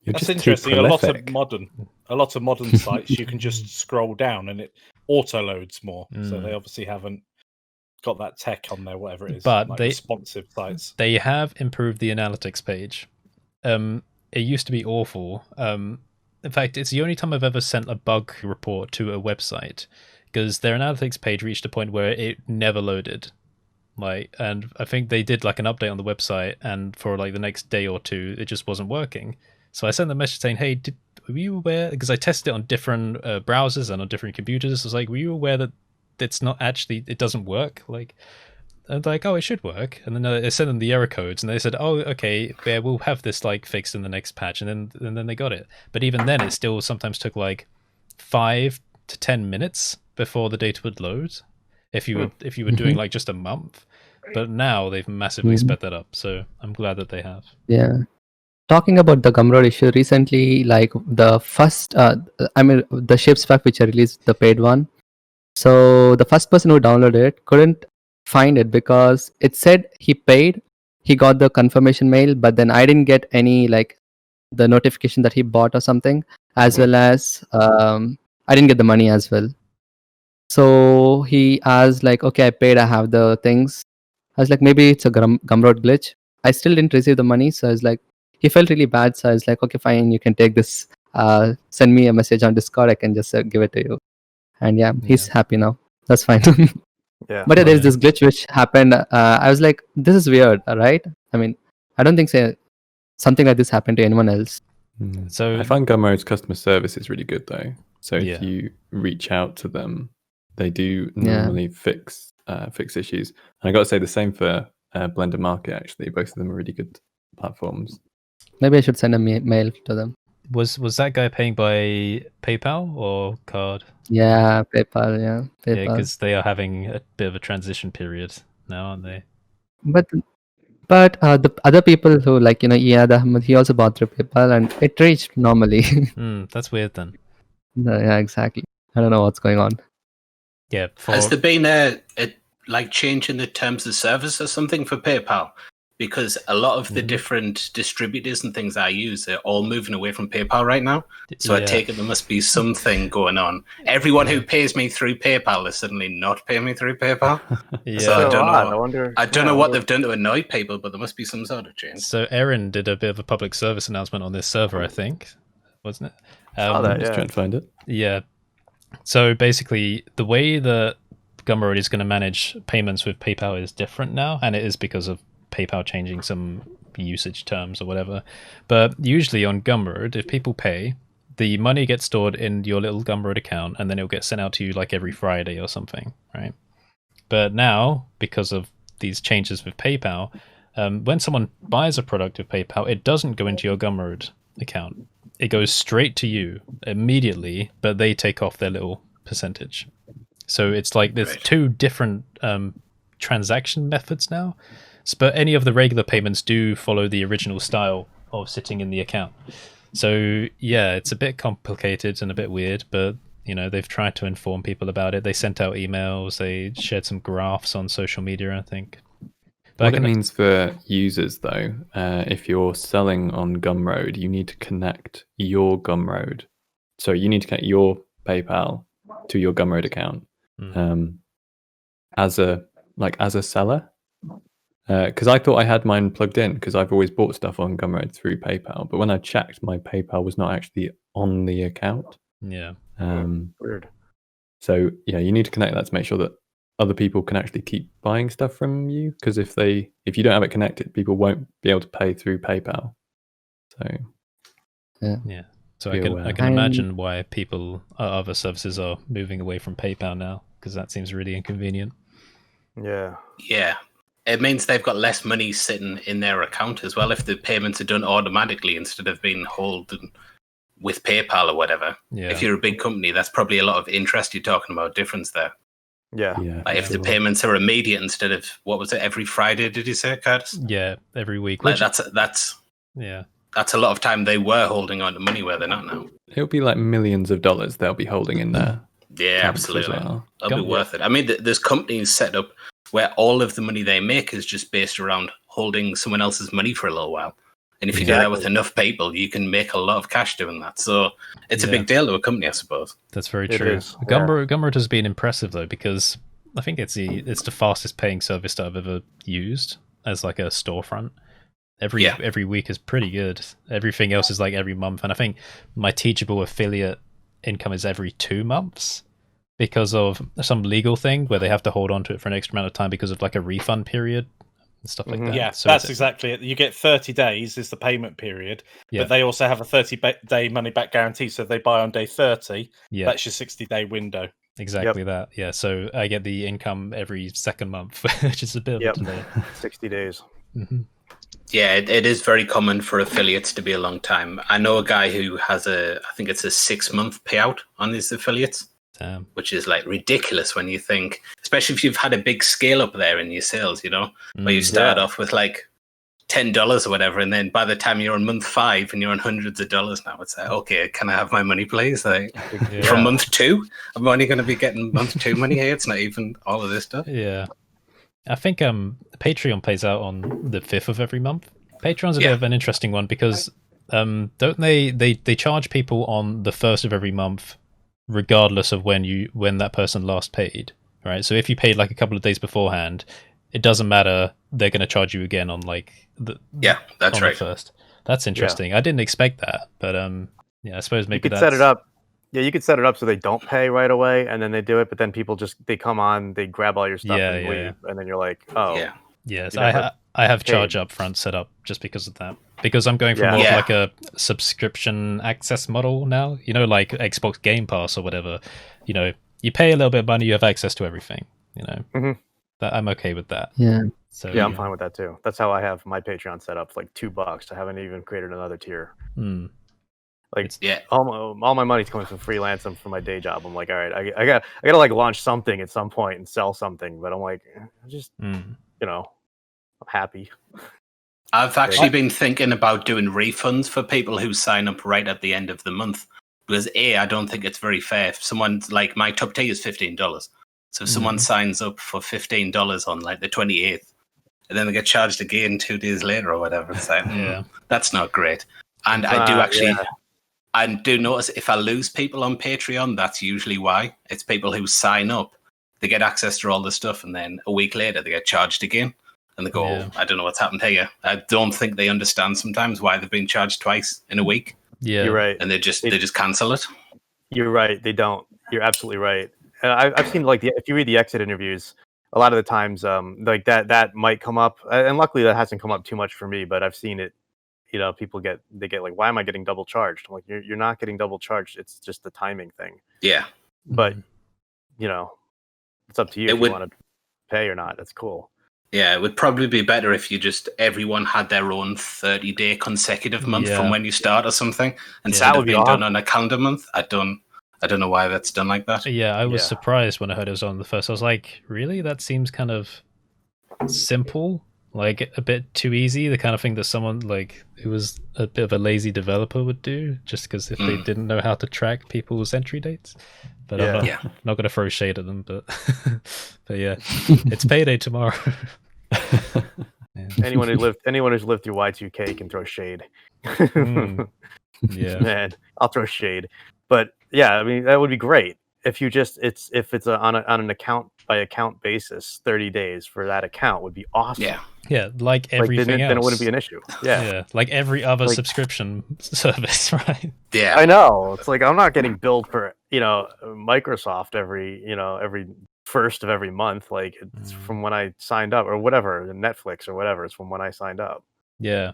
That's interesting. A lot of modern sites you can just scroll down and it auto loads more. So they obviously haven't got that tech on there, whatever it is. But like they responsive sites. They have improved the analytics page. It used to be awful. In fact, it's the only time I've ever sent a bug report to a website, because their analytics page reached a point where it never loaded. And I think they did like an update on the website, and for like the next day or two, it just wasn't working. So I sent them a message saying, "Hey, were you aware?" Because I tested it on different browsers and on different computers. I was like, "Were you aware that it's not actually, it doesn't work?" And like, oh, it should work. And then they sent them the error codes, and they said, oh, okay, yeah, we'll have this like fixed in the next patch, and then they got it. But even then, it still sometimes took like 5 to 10 minutes before the data would load. If you were doing like just a month, but now they've massively sped that up. So I'm glad that they have. Yeah. Talking about the Gumroad issue recently, like the first, the Shapes pack which I released, the paid one. So the first person who downloaded it couldn't find it because it said he paid, he got the confirmation mail, but then I didn't get any like the notification that he bought or something, as well as I didn't get the money as well. So he asked like, okay, I paid, I have the things. I was like, maybe it's a Gumroad glitch. I still didn't receive the money, so I was like, he felt really bad. So I was like, okay, fine, you can take this. Send me a message on Discord. I can just give it to you. And yeah, he's happy now. That's fine. Yeah. But there's this glitch which happened. I was like, this is weird, right? I mean, I don't think something like this happened to anyone else. So I find Gumroad's customer service is really good though. So Yeah. if you reach out to them, they do normally fix issues. And I got to say the same for Blender Market. Actually, both of them are really good platforms. Maybe I should send a mail to them. was that guy paying by PayPal or card? Yeah, PayPal. Yeah, Yeah, PayPal. because they are having a bit of a transition period now, aren't they? But the other people who like Iyad Ahmed, he also bought through PayPal and it reached normally. That's weird then. Yeah, exactly. I don't know what's going on. Yeah. Has there been a like change in the terms of service or something for PayPal? Because a lot of the different distributors and things I use are all moving away from PayPal right now. So I take it there must be something going on. Everyone who pays me through PayPal is suddenly not paying me through PayPal. So I don't know. I don't know what they've done to annoy people, but there must be some sort of change. So Erin did a bit of a public service announcement on this server, I think, wasn't it? I'm just trying to find it. Yeah. So basically, the way that Gumroad is going to manage payments with PayPal is different now, and it is because of PayPal changing some usage terms or whatever. But usually on Gumroad, if people pay, the money gets stored in your little Gumroad account, and then it'll get sent out to you like every Friday or something, right? But now, because of these changes with PayPal, when someone buys a product with PayPal, it doesn't go into your Gumroad account. It goes straight to you immediately, but they take off their little percentage. So it's like there's two different transaction methods now. But any of the regular payments do follow the original style of sitting in the account. So yeah, it's a bit complicated and a bit weird, but they've tried to inform people about it. They sent out emails, they shared some graphs on social media, I think. But what it means for users though, if you're selling on Gumroad, you need to connect your Gumroad. So you need to connect your PayPal to your Gumroad account as a seller. Because I thought I had mine plugged in because I've always bought stuff on Gumroad through PayPal. But when I checked, my PayPal was not actually on the account. Yeah. Weird. So yeah, you need to connect that to make sure that other people can actually keep buying stuff from you. Because if you don't have it connected, people won't be able to pay through PayPal. So yeah. So I can imagine why other services are moving away from PayPal now, because that seems really inconvenient. Yeah. Yeah. It means they've got less money sitting in their account as well if the payments are done automatically instead of being held with PayPal or whatever. Yeah. If you're a big company, that's probably a lot of interest you're talking about, difference there. Yeah. Like if the payments are immediate instead of, what was it, every Friday, did you say, Curtis? Yeah, every week. Like that's a lot of time they were holding on to money where they're not now. It'll be like millions of dollars they'll be holding in there. Yeah, absolutely. That'll be worth it. I mean, there's companies set up where all of the money they make is just based around holding someone else's money for a little while. And if you do that with enough people, you can make a lot of cash doing that. So it's a big deal to a company, I suppose. That's very true. Gumroad has been impressive, though, because I think it's the fastest paying service that I've ever used as like a storefront. Every week is pretty good. Everything else is like every month. And I think my Teachable affiliate income is every 2 months. Because of some legal thing where they have to hold on to it for an extra amount of time because of like a refund period and stuff like that. Yeah, so that's exactly it. You get 30 days is the payment period, but they also have a 30-day money back guarantee. So if they buy on day 30, that's your 60-day window. Exactly that. Yeah. So I get the income every second month, which is a bit of Yep. a delay. 60 days. Yeah, it is very common for affiliates to be a long time. I know a guy who has I think it's a 6-month payout on his affiliates, Damn. which is like ridiculous when you think, especially if you've had a big scale up there in your sales, where you start off with like $10 or whatever, and then by the time you're on month 5 and you're on hundreds of dollars now, it's like, okay, can I have my money, please? Like, from month 2, I'm only going to be getting month 2 money here. It's not even all of this stuff. Yeah. I think Patreon pays out on the 5th of every month. Patreon's a bit of an interesting one because don't they charge people on the 1st of every month regardless of when that person last paid, right? So if you paid like a couple of days beforehand, it doesn't matter, they're going to charge you again on like that's right. the 1st. That's interesting. I didn't expect that, but I suppose maybe you could set it up. Yeah, you could set it up so they don't pay right away, and then they do it. But then people they come on, they grab all your stuff and leave, and then you're like, oh, yes. I have charge up front set up just because of that. Because I'm going for more of like a subscription access model now. Like Xbox Game Pass or whatever. You pay a little bit of money, you have access to everything. That I'm okay with that. Yeah. So yeah, I'm fine with that too. That's how I have my Patreon set up, like $2. I haven't even created another tier. Like all my money's coming from freelance and from my day job. I'm like, all right, I gotta like launch something at some point and sell something. But I'm like, I'm happy. I've actually been thinking about doing refunds for people who sign up right at the end of the month. Because I don't think it's very fair. If someone, like my top tier is $15. So if someone signs up for $15 on like the 28th, and then they get charged again 2 days later or whatever, it's like, that's not great. And I do actually... I do notice if I lose people on Patreon, that's usually why. It's people who sign up, they get access to all the stuff, and then a week later they get charged again. And they go, I don't know what's happened here. I don't think they understand sometimes why they've been charged twice in a week. Yeah, you're right. And they just cancel it. You're right. They don't. You're absolutely right. I've seen like if you read the exit interviews, a lot of the times like that might come up, and luckily that hasn't come up too much for me. But I've seen it. People get like, why am I getting double charged? I'm like, you're not getting double charged. It's just the timing thing. Yeah. But it's up to you if you want to pay or not. That's cool. Yeah, it would probably be better if everyone had their own 30-day consecutive month from when you start or something, instead of being done on a calendar month. I don't know why that's done like that. Yeah, I was surprised when I heard it was on the 1st. I was like, really? That seems kind of simple. Like a bit too easy, the kind of thing that someone like who was a bit of a lazy developer would do, just because if they didn't know how to track people's entry dates. But I'm not going to throw shade at them. But but yeah, it's payday tomorrow. Anyone who's lived through Y2K can throw shade. Yeah, man, I'll throw shade. But yeah, I mean that would be great if you if it's on an account by account basis. 30 days for that account would be awesome. Yeah, like everything else. Then it wouldn't be an issue. Yeah, like every other subscription service, right? Yeah, I know. It's like I'm not getting billed for Microsoft every 1st of every month. Like it's from when I signed up, or whatever, Netflix or whatever. It's from when I signed up. Yeah.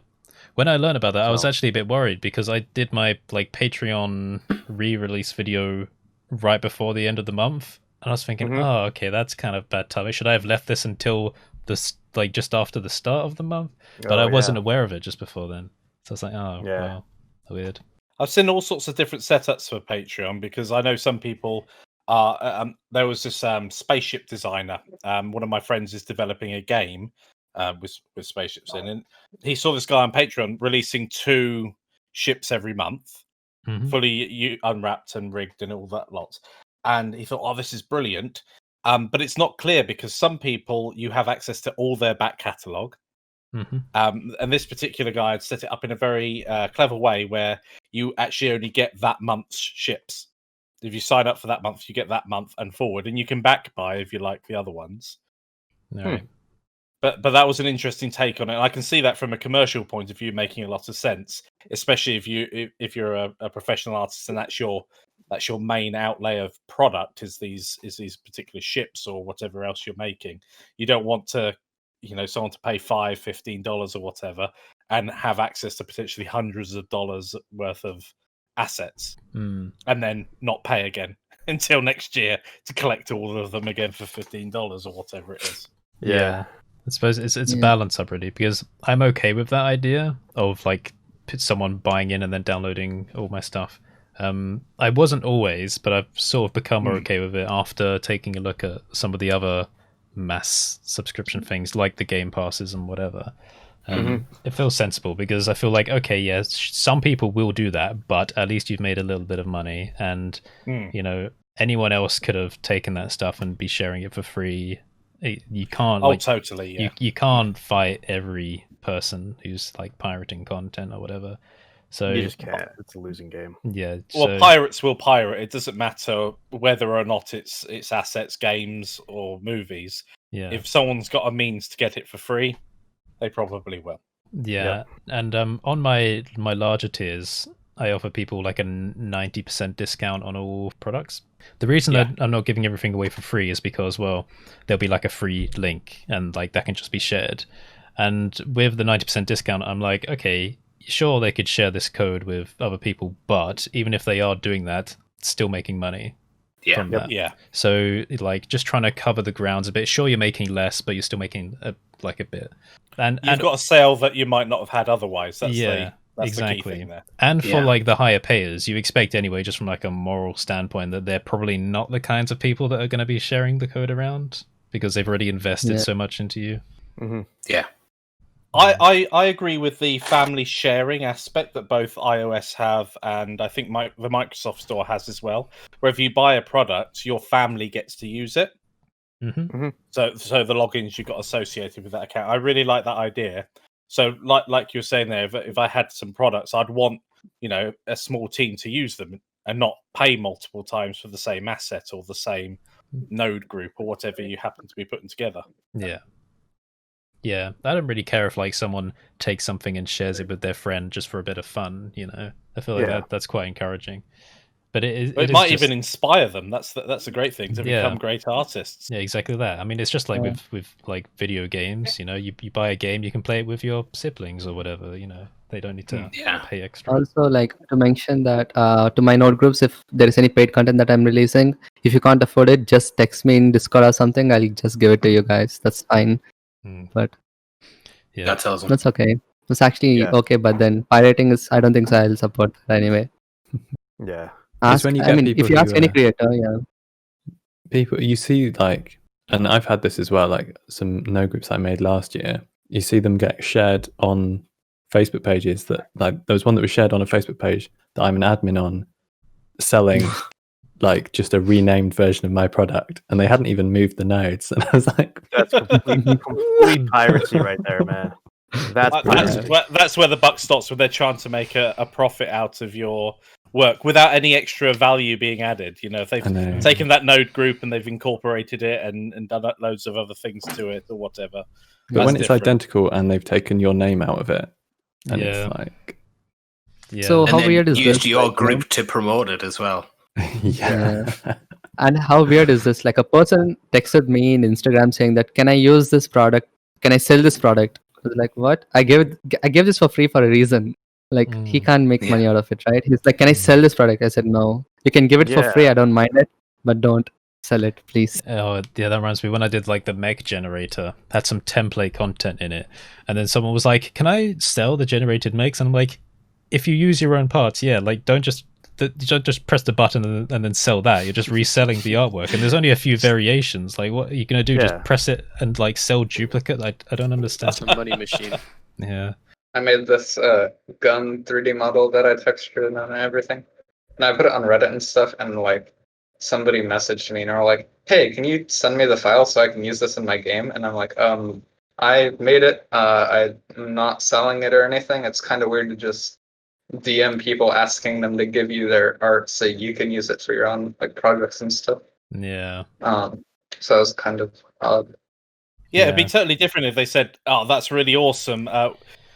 When I learned about that, I was actually a bit worried because I did my like Patreon re-release video right before the end of the month, and I was thinking, oh, okay, that's kind of bad timing. Should I have left this until just after the start of the month? But I wasn't aware of it just before then, so I was like, oh, wow, weird. I've seen all sorts of different setups for Patreon because I know some people are. There was this spaceship designer. One of my friends is developing a game with spaceships in, and he saw this guy on Patreon releasing 2 ships every month, fully unwrapped and rigged and all that lot. And he thought, oh, this is brilliant. But it's not clear because some people, you have access to all their back catalogue. And this particular guy had set it up in a very clever way where you actually only get that month's ships. If you sign up for that month, you get that month and forward, and you can back buy if you like the other ones. Right. But that was an interesting take on it. I can see that from a commercial point of view making a lot of sense, especially if you're a professional artist and that's your main outlay of product is these particular ships or whatever else you're making. You don't want to, someone to pay $15 or whatever and have access to potentially hundreds of dollars worth of assets and then not pay again. until next year to collect all of them again for $15 or whatever it is. Yeah. I suppose it's a Yeah. balance up really, because I'm okay with that idea of like someone buying in and then downloading all my stuff. I wasn't always, but I've sort of become more okay with it after taking a look at some of the other mass subscription things like the Game Passes and whatever. It feels sensible because I feel like, okay, yes, some people will do that, but at least you've made a little bit of money, and you know, anyone else could have taken that stuff and be sharing it for free. You can't. Oh, like, totally. Yeah. you can't fight every person who's like pirating content or whatever. So You just can't. It's a losing game. yeah. Well, so, pirates will pirate. It doesn't matter whether or not it's assets, games, or movies. yeah. If someone's got a means to get it for free, they probably will. Yeah, and on my larger tiers, I offer people like a 90% discount on all products. The reason that I'm not giving everything away for free is because, well, there'll be like a free link, and like that can just be shared. And with the 90% discount, I'm like, okay, sure, they could share this code with other people, but even if they are doing that, still making money from that. Yeah. So like just trying to cover the grounds a bit. Sure, you're making less, but you're still making a bit. And You've got a sale that you might not have had otherwise. That's yeah, that's exactly. the key thing there. And for Yeah. like the higher payers, you expect anyway, just from like a moral standpoint, that they're probably not the kinds of people that are going to be sharing the code around because they've already invested so much into you. Yeah. I agree with the family sharing aspect that both iOS have, and I think the Microsoft Store has as well. Where if you buy a product, your family gets to use it. So the logins you got associated with that account, I really like that idea. So like you were saying there, if I had some products, I'd want a small team to use them and not pay multiple times for the same asset or the same node group or whatever you happen to be putting together. Yeah, I don't really care if like someone takes something and shares it with their friend just for a bit of fun. I feel like that's quite encouraging. But it might just... even inspire them. That's a great thing to become great artists. Yeah, exactly that. I mean, it's just like with like video games. You buy a game, you can play it with your siblings or whatever. They don't need to pay extra. Also, like to mention that to my node groups, if there is any paid content that I'm releasing, if you can't afford it, just text me in Discord or something. I'll just give it to you guys. That's fine. But yeah, That tells them. that's okay. It's actually okay, but then pirating is. I don't think so. I'll support that anyway. Yeah. Ask, when you I get mean, people if you who, ask any creator, people you see like, and I've had this as well, like some no groups I made last year, you see them get shared on Facebook pages that, like, there was one that was shared on a Facebook page that I'm an admin on, selling like just a renamed version of my product, and they hadn't even moved the nodes, and I was like, That's complete piracy right there, man. That's where the buck stops, when they're trying to make a profit out of your work without any extra value being added. If they've taken that node group and they've incorporated it and done loads of other things to it or whatever. But when it's identical and they've taken your name out of it, and it's like, So And how then weird is used this? your like, group to promote it as well. And how weird is this? Like a person texted me in Instagram saying that, can I use this product? Can I sell this product? I was like, what? I gave this for free for a reason. Like he can't make money out of it, right? He's like, can I sell this product? I said, no. You can give it for free. I don't mind it, but don't sell it, please. Oh, yeah, that reminds me. When I did like the Meg generator, had some template content in it, and then someone was like, "Can I sell the generated Megs?" And I'm like, "If you use your own parts, yeah. Like, don't just press the button and then sell that. You're just reselling the artwork, and there's only a few variations. Like, what are you gonna do? Just press it and like sell duplicate? I don't understand. That's a money machine. Yeah. I made this gun 3D model that I textured and everything, and I put it on Reddit and stuff. And like, somebody messaged me and are like, "Hey, can you send me the file so I can use this in my game?" And I'm like, I made it. I'm not selling it or anything. It's kind of weird to just DM people asking them to give you their art so you can use it for your own like projects and stuff. Yeah. So it was kind of odd. Yeah, it'd be totally different if they said, "Oh, that's really awesome.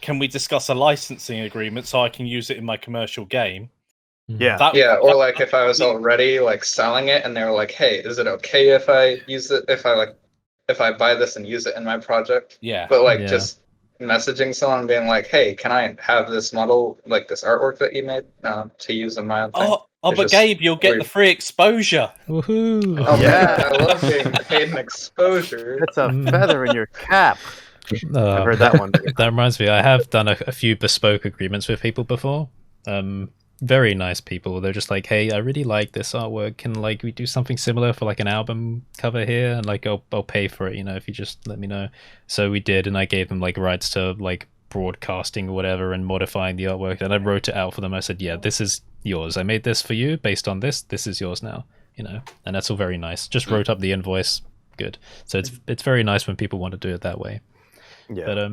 Can we discuss a licensing agreement so I can use it in my commercial game?" Yeah, or like if I was already like selling it and they were like, "Hey, is it okay if I use it? If I buy this and use it in my project?" Yeah. But like just messaging someone being like, "Hey, can I have this model, like this artwork that you made, to use in my own thing?" Oh, It's but just Gabe, you'll get weird. the free exposure. Woohoo! Oh Yeah. man, I love being paid an exposure. It's a feather in your cap. I've heard that one. That reminds me, I have done a few bespoke agreements with people before. Very nice people. They're just like, hey, I really like this artwork. Can like we do something similar for like an album cover here? And like I'll pay for it, if you just let me know. So we did, and I gave them like rights to like broadcasting or whatever and modifying the artwork, and I wrote it out for them. I said, yeah, this is yours. I made this for you based on this. This is yours now. And that's all very nice. Just wrote up the invoice. Good. So it's very nice when people want to do it that way. Yeah. But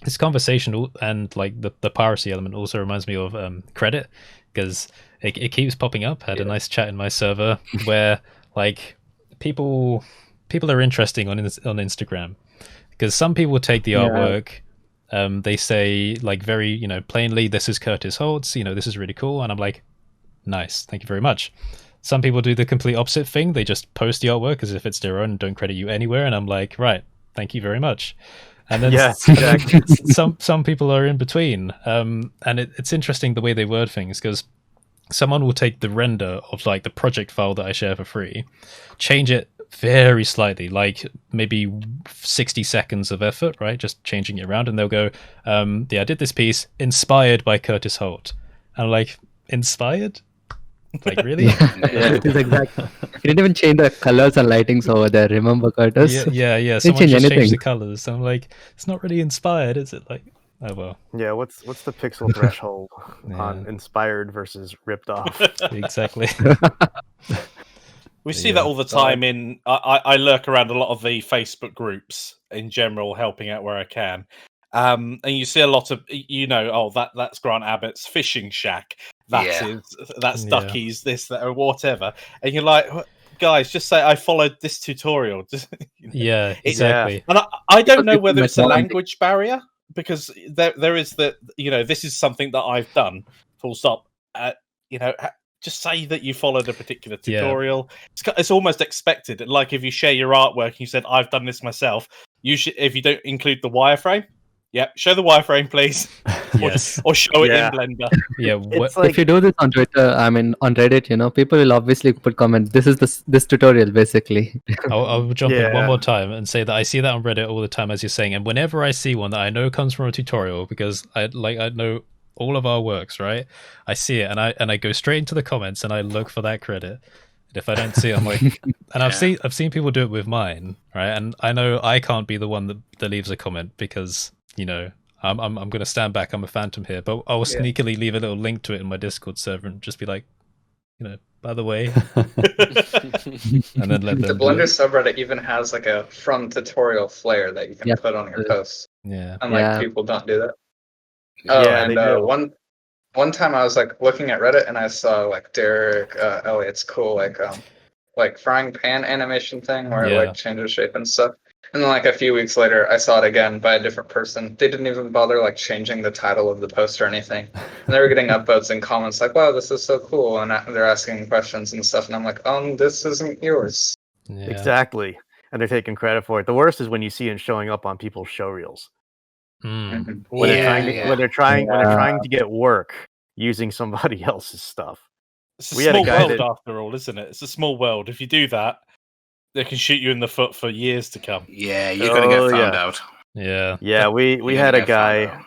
this conversation and like the piracy element also reminds me of Credit, because it keeps popping up. Had a nice chat in my server where like people are interesting on Instagram, because some people take the artwork, they say like very plainly, this is Curtis Holtz, this is really cool, and I'm like, nice, thank you very much. Some people do the complete opposite thing. They just post the artwork as if it's their own and don't credit you anywhere, and I'm like, right, thank you very much. And then exactly. some people are in between, and it's interesting the way they word things, because someone will take the render of like the project file that I share for free, change it very slightly, like maybe 60 seconds of effort, right? Just changing it around, and they'll go, I did this piece inspired by Curtis Holt. And I'm like, inspired? Like, really? It is exactly. You didn't even change the colors and lightings over there. Remember, Curtis? Yeah. Didn't Someone change just anything. changed the colors. I'm like, it's not really inspired, is it? Like, oh well. Yeah, what's the pixel threshold Yeah. on inspired versus ripped off? Exactly. We see that all the time in. I lurk around a lot of the Facebook groups in general, helping out where I can. And you see a lot of, that's Grant Abbott's fishing shack. That's Ducky's this, that, or whatever. And you're like, guys, just say I followed this tutorial. Yeah, exactly. And I don't know whether it's a Methodology. language barrier, because there is that, this is something that I've done. Full stop. Just say that you followed a particular tutorial. It's almost expected. Like if you share your artwork and you said, I've done this myself, you should, if you don't include the wireframe, show the wireframe, please. Yes. or show it in Blender. Yeah. It's like If you do this on Twitter, on Reddit, people will obviously put comments. This is this tutorial, basically. I'll jump in one Yeah. more time and say that I see that on Reddit all the time, as you're saying, and whenever I see one that I know comes from a tutorial, because I know all of our works, right? I see it and I go straight into the comments and I look for that credit. And if I don't see it, I'm like, and I've seen people do it with mine, right? And I know I can't be the one that leaves a comment, because I'm going to stand back. I'm a phantom here, but I'll sneakily leave a little link to it in my Discord server and just be like, by the way, and then let them The do Blender it. subreddit even has like a from tutorial flair that you can Yeah. put on your posts. Yeah. And like Yeah. people don't do that. Oh, Yeah, and they do. one time I was like looking at Reddit and I saw like Derek Elliott's cool like frying pan animation thing where it Yeah. like changes shape and stuff. And then like a few weeks later I saw it again by a different person. They didn't even bother like changing the title of the post or anything. And they were getting upvotes and comments like, wow, this is so cool, and they're asking questions and stuff, and I'm like, this isn't yours. Yeah. Exactly. And they're taking credit for it. The worst is when you see it showing up on people's showreels. Mm. When they're trying to get work using somebody else's stuff. It's a We had a small guy world that- after all, isn't it? It's a small world. If you do that, they can shoot you in the foot for years to come. Yeah, you're gonna get Oh, found yeah. out. Yeah. Yeah, we You're had gonna a get found guy. out.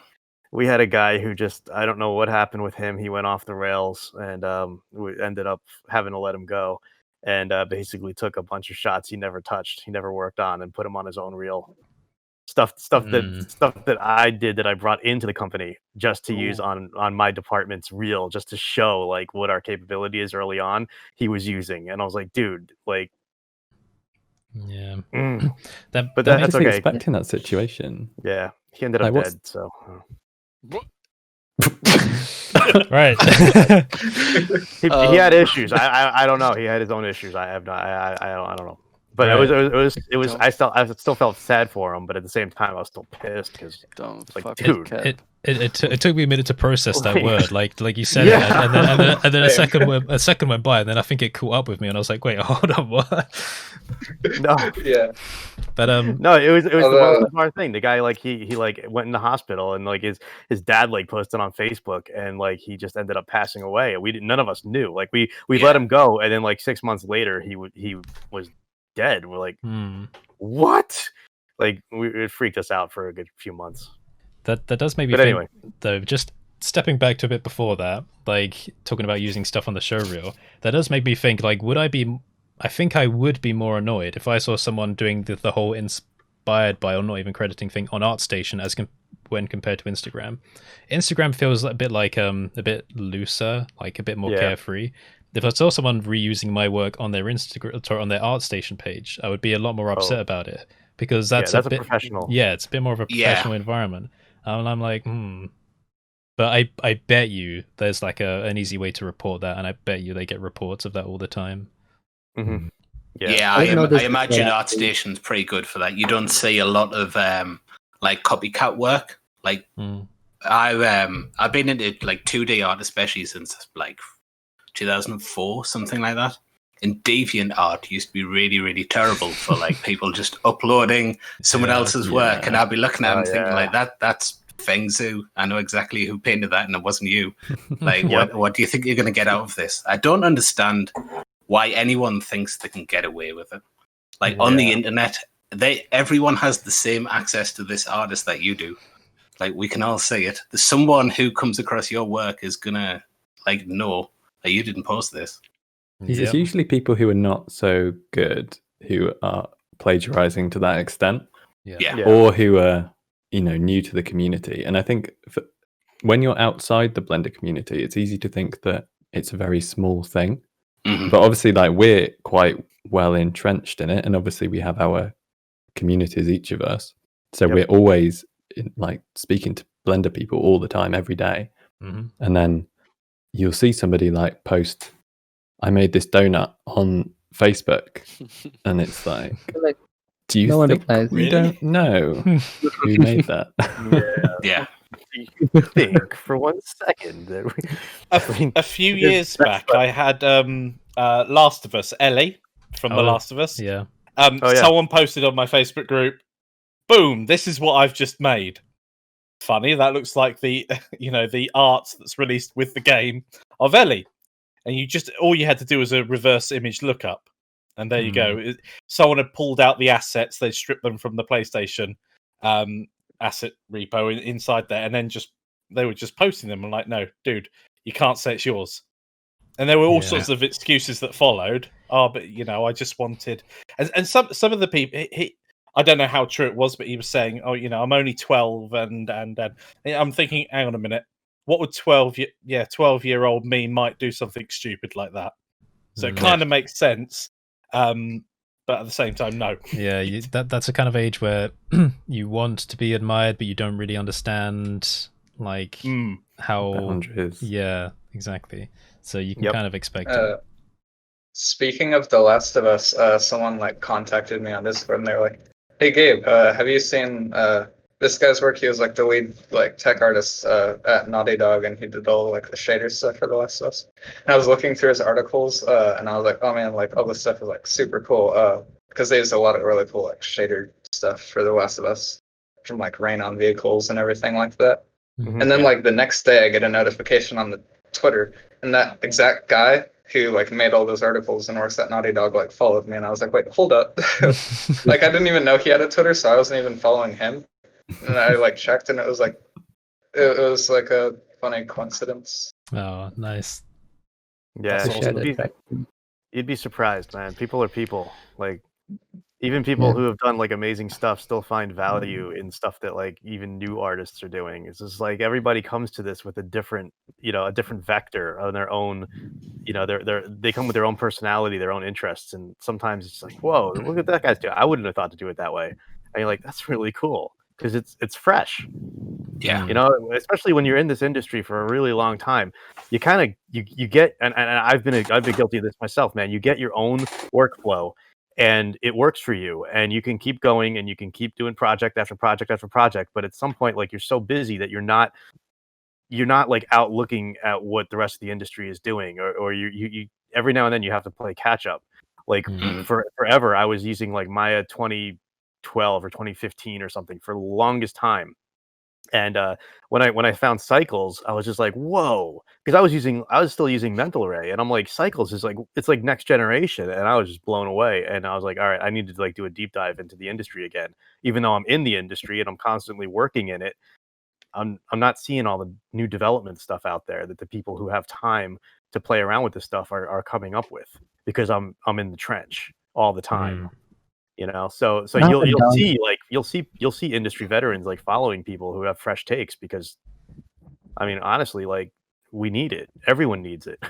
We had a guy who just, I don't know what happened with him. He went off the rails, and we ended up having to let him go, and basically took a bunch of shots he never touched, he never worked on, and put him on his own reel. Stuff that I did, that I brought into the company just to use on my department's reel, just to show like what our capability is early on. He was using, and I was like, dude, like, Yeah. But What that's makes me okay. expect in that situation? Yeah, he ended up Like, what's- dead. So Right. he had issues. I don't know. He had his own issues. I have no. I don't know. But Right. it was. I still felt sad for him, but at the same time, I was still pissed because Don't like, fuck dude, with Cat. It took me a minute to process that Wait. word, like you said Yeah. it, and then a Same. second went by, and then I think it caught up with me, and I was like, wait, hold on, what? No, Yeah. But no, it was the Although- most bizarre thing. The guy like he like went in the hospital and like his dad like posted on Facebook and like he just ended up passing away. And none of us knew. Like we let him go, and then like 6 months later he was dead. We're like, what? Like it freaked us out for a good few months. that does make me But think, anyway. though, just stepping back to a bit before that, like talking about using stuff on the showreel, that does make me think, like, I think I would be more annoyed if I saw someone doing the whole inspired by or not even crediting thing on ArtStation when compared to Instagram. Instagram feels a bit like a bit looser, like a bit more Yeah. carefree. If I saw someone reusing my work on their Instagram or on their ArtStation page, I would be a lot more upset about it, because that's a a bit professional. Yeah, it's a bit more of a Yeah. professional environment. And I'm like, But I bet you there's like an easy way to report that, and I bet you they get reports of that all the time. Mm-hmm. Yeah, I know this I imagine before. ArtStation's pretty good for that. You don't see a lot of like copycat work. Like I've been into like 2D art especially since like 2004, something like that. And DeviantArt used to be really, really terrible for like people just uploading someone else's work, and I'd be looking at them thinking like that's Feng Zhu. I know exactly who painted that, and it wasn't you. Like, what do you think you're going to get out of this? I don't understand why anyone thinks they can get away with it. Like on the internet, everyone has the same access to this artist that you do. Like we can all see it. There's someone who comes across your work is gonna like know that you didn't post this. It's usually people who are not so good who are plagiarizing to that extent, or who are new to the community. And I think when you're outside the Blender community, it's easy to think that it's a very small thing. But obviously, like, we're quite well entrenched in it, and obviously we have our communities, each of us. So we're always like speaking to Blender people all the time, every day. And then you'll see somebody like post, "I made this donut on Facebook," and it's like, do you No one think replies. we don't know who made that? Yeah. You think for 1 second that a few years back, I had Last of Us, Ellie from The Last of Us. Yeah. Someone posted on my Facebook group, "Boom! This is what I've just made." Funny, that looks like the the art that's released with the game of Ellie, and all you had to do was a reverse image lookup, and there you go. Someone had pulled out the assets, they stripped them from the PlayStation asset repo inside there, and then they were just posting them. I'm like, no, dude, you can't say it's yours. And there were all sorts of excuses that followed. Oh, but I just wanted, and some of the people, I don't know how true it was, but he was saying, oh, I'm only 12, and I'm thinking, hang on a minute, what would 12-year-old me might do something stupid like that? So it kind of makes sense. But at the same time, no. Yeah, that's a kind of age where you want to be admired, but you don't really understand like how boundaries. Yeah, exactly. So you can kind of expect it. Speaking of The Last of Us, someone like contacted me on Discord, and they were like, "Hey Gabe, have you seen this guy's work? He was like the lead like tech artist at Naughty Dog, and he did all like the shader stuff for The Last of Us." And I was looking through his articles, and I was like, "Oh man, like all this stuff is like super cool." Because they used a lot of really cool like shader stuff for The Last of Us, from like rain on vehicles and everything like that. And then like the next day, I get a notification on the Twitter, and that exact guy who like made all those articles and works at Naughty Dog like followed me, and I was like, wait, hold up. Like I didn't even know he had a Twitter, so I wasn't even following him. And I like checked, and it was like a funny coincidence. Oh, nice. Yeah, you'd be surprised, man. People are people. Like even people who have done like amazing stuff still find value in stuff that like even new artists are doing. It's just like everybody comes to this with a different vector on their own. They come with their own personality, their own interests, and sometimes it's like, whoa, look at that guy's doing. I wouldn't have thought to do it that way. And you're like, that's really cool because it's fresh. Yeah. Especially when you're in this industry for a really long time, you kind of you get and I've been guilty of this myself, man. You get your own workflow. and it works for you, and you can keep going, and you can keep doing project after project after project. But at some point, like, you're so busy that you're not like out looking at what the rest of the industry is doing, or you every now and then you have to play catch up. Like forever, I was using like Maya 2012 or 2015 or something for the longest time. And when I found Cycles, I was just like, whoa, because I was still using Mental Ray, and I'm like, Cycles is like, it's like next generation, and I was just blown away. And I was like, all right, I need to like do a deep dive into the industry again, even though I'm in the industry and I'm constantly working in it. I'm not seeing all the new development stuff out there that the people who have time to play around with this stuff are coming up with, because I'm in the trench all the time. You know, so you'll see industry veterans like following people who have fresh takes, because I mean, honestly, like, we need it. Everyone needs it.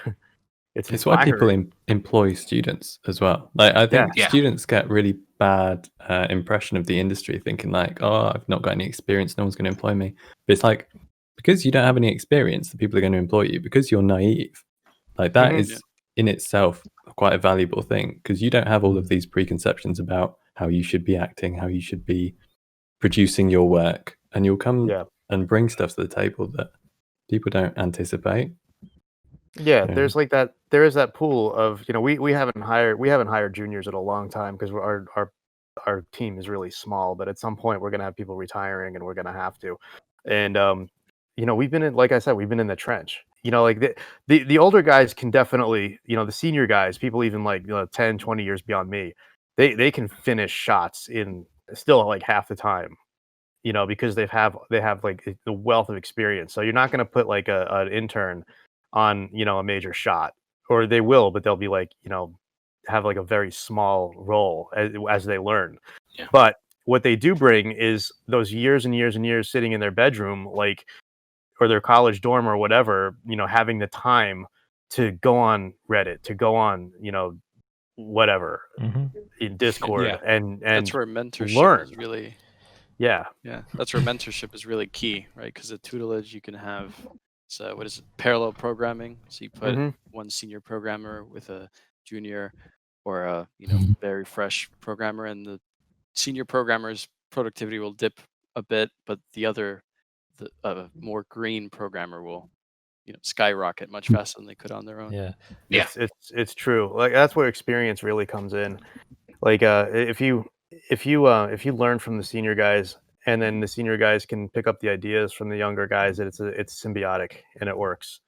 It's why people employ students as well. Like, I think students get really bad impression of the industry, thinking like, oh, I've not got any experience, no one's going to employ me. But it's like, because you don't have any experience, the people are going to employ you, because you're naive. Like, that is in itself quite a valuable thing, because you don't have all of these preconceptions about how you should be acting, how you should be producing your work, and you'll come and bring stuff to the table that people don't anticipate. Yeah, there's like that. There is that pool of, you know, we haven't hired juniors in a long time, because our team is really small. But at some point, we're gonna have people retiring, and we're gonna have to. And you know, we've been in, like I said, we've been in the trench. You know, like the older guys can definitely, you know, the senior guys, people even like 10, 20 years beyond me, they can finish shots in still like half the time. You know, because they have like the wealth of experience. So you're not gonna put like an intern on, you know, a major shot, or they will, but they'll be like, you know, have like a very small role as they learn. But what they do bring is those years and years and years sitting in their bedroom, like, or their college dorm or whatever, you know, having the time to go on Reddit, to go on, you know, whatever, in Discord, and that's where mentorship learn. is really yeah, that's where mentorship is really key, right? Because at tutelage you can have, so what is it, parallel programming. So you put one senior programmer with a junior, or a, you know, very fresh programmer, and the senior programmer's productivity will dip a bit, but the more green programmer will, you know, skyrocket much faster than they could on their own. It's true. Like, that's where experience really comes in. Like, if you learn from the senior guys, and then the senior guys can pick up the ideas from the younger guys, it's symbiotic, and it works.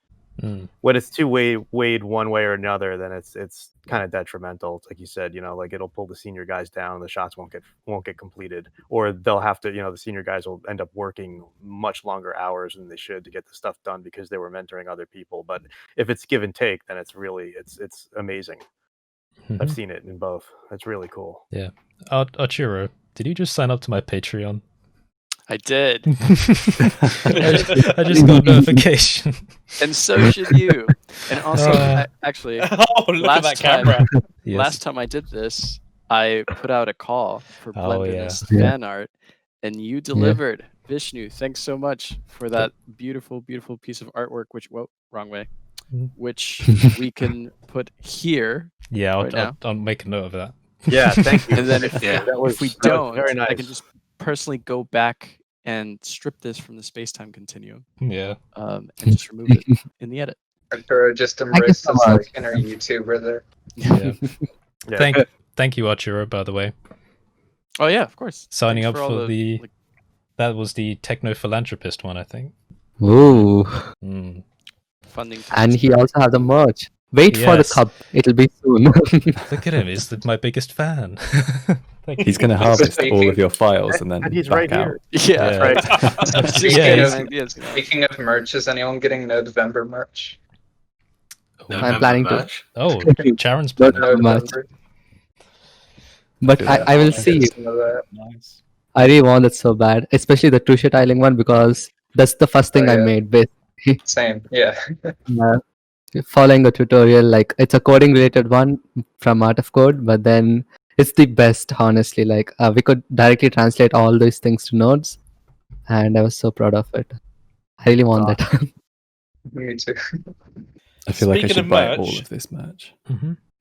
When it's too weighed one way or another, then it's kind of detrimental. It's like you said, you know, like, it'll pull the senior guys down, and the shots won't get completed, or they'll have to, you know, the senior guys will end up working much longer hours than they should to get the stuff done, because they were mentoring other people. But if it's give and take, then it's really it's amazing. I've seen it in both. It's really cool. Yeah. Arturo, did you just sign up to my Patreon? I did. I just got a notification. And so should you. And also, actually, look at that camera. Last time I did this, I put out a call for Blendinist fan art, and you delivered. Vishnu, thanks so much for that beautiful, beautiful piece of artwork, wrong way, which we can put here. Yeah, I'll make a note of that. Yeah, thank you. And then if we don't, very nice. I can just personally go back and strip this from the space-time continuum. Yeah. And just remove it in the edit. Arturo just embraced us like inner YouTuber there. Yeah. Thank you, Arturo, by the way. Oh yeah, of course. Signing Thanks up for the that was the techno philanthropist one, I think. Ooh. Funding. And he also has a merch. Wait for the cup. It'll be soon. Look at him. He's my biggest fan. He's going to harvest all of your files and then he's back right out. here. Yeah, right. Speaking of merch, is anyone getting November merch? I'm planning to. Oh, Sharon's planning merch. But I will see. Nice. I really want it so bad, especially the Tusha tiling one, because that's the first thing I made. Basically. Same, yeah. Following a tutorial, like, it's a coding related one from Art of Code, but then it's the best, honestly. Like, we could directly translate all those things to nodes, and I was so proud of it. I really want that. Me too. I feel like I should buy all of this merch.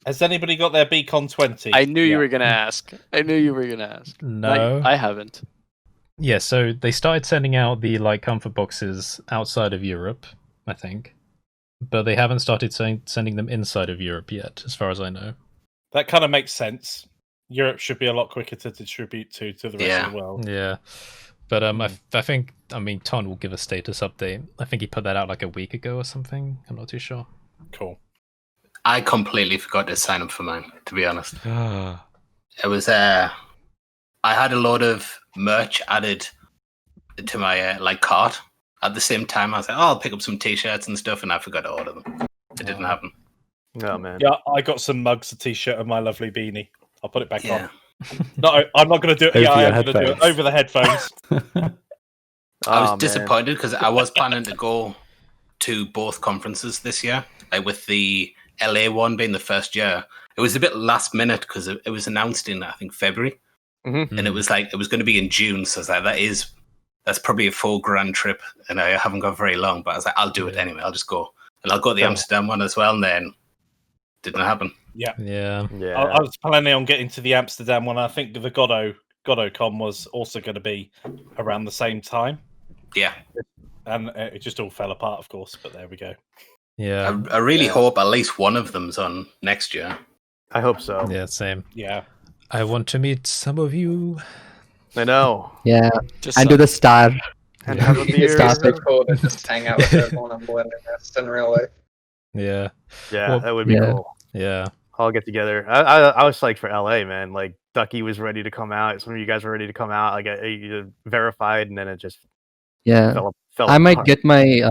Has anybody got their Beacon 20? I knew you were gonna ask. No. I haven't. Yeah, so they started sending out the like comfort boxes outside of Europe, I think, but they haven't started sending them inside of Europe yet, as far as I know. That kind of makes sense. Europe should be a lot quicker to distribute to the rest of the world. Yeah, but I think Ton will give a status update. I think he put that out like a week ago or something. I'm not too sure. Cool. I completely forgot to sign up for mine, to be honest. It was I had a lot of merch added to my like cart at the same time. I was like, oh, I'll pick up some t-shirts and stuff, and I forgot to order them. It didn't happen. No, man. Yeah, I got some mugs, a t-shirt, and my lovely beanie. I'll put it back on. No, I'm not going to do it. Over Yeah, I your am going to do it headphones. over the headphones. I was Oh, man. disappointed because I was planning to go to both conferences this year, like with the LA one being the first year. It was a bit last minute because it was announced in, I think, February. Mhm. And it was like, it was going to be in June. So I was like, that's probably a full grand trip. And I haven't got very long, but I was like, I'll do it anyway. I'll just go. And I'll go to the Amsterdam one as well. And then didn't happen. Yeah. Yeah. Yeah. I was planning on getting to the Amsterdam one. I think the GodoCon was also going to be around the same time. Yeah. And it just all fell apart, of course. But there we go. Yeah. I really hope at least one of them's on next year. I hope so. Yeah, same. Yeah. I want to meet some of you. I know. Yeah, Just and do the star. And have a It's beer. so cool to just hang out with everyone on Blender Nest in real life. Yeah. Yeah, Well, that would be yeah. cool. Yeah. All get together. I was psyched for LA, man. Like Ducky was ready to come out. Some of you guys were ready to come out. Like I verified, and then it just Yeah, fell I might apart. get my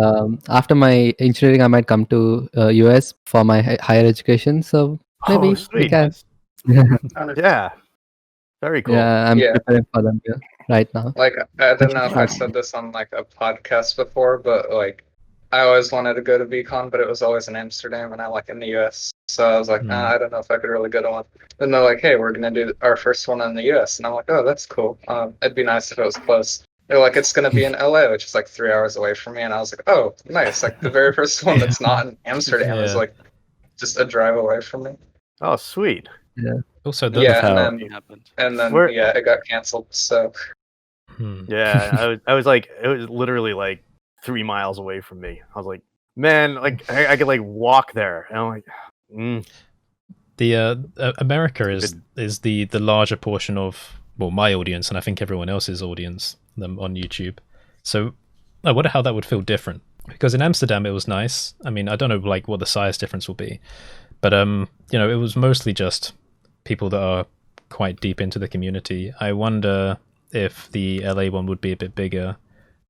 after my engineering. I might come to US for my higher education. So maybe we sweet. can. Yeah, very cool. Yeah, I'm Yeah. preparing for them right now. Like, I don't know if I said this on like a podcast before, but like, I always wanted to go to VCon, but it was always in Amsterdam, and I like in the US. So I was like, I don't know if I could really go to one. Then they're like, hey, we're gonna do our first one in the US, and I'm like, oh, that's cool. It'd be nice if it was close. They're like, it's gonna be in LA, which is like 3 hours away from me, and I was like, oh, nice. Like the very first one that's not in Amsterdam is Yeah. like just a drive away from me. Oh, sweet. Also, the Yeah, how- and Nothing happened. then Where- yeah, it got canceled. So Yeah, I was like, it was literally like 3 miles away from me. I was like, man, like I could like walk there, and I'm like, the America is the larger portion of my audience, and I think everyone else's audience them on YouTube. So I wonder how that would feel different, because in Amsterdam it was nice. I mean, I don't know like what the size difference will be, but it was mostly just people that are quite deep into the community. I wonder if the LA one would be a bit bigger,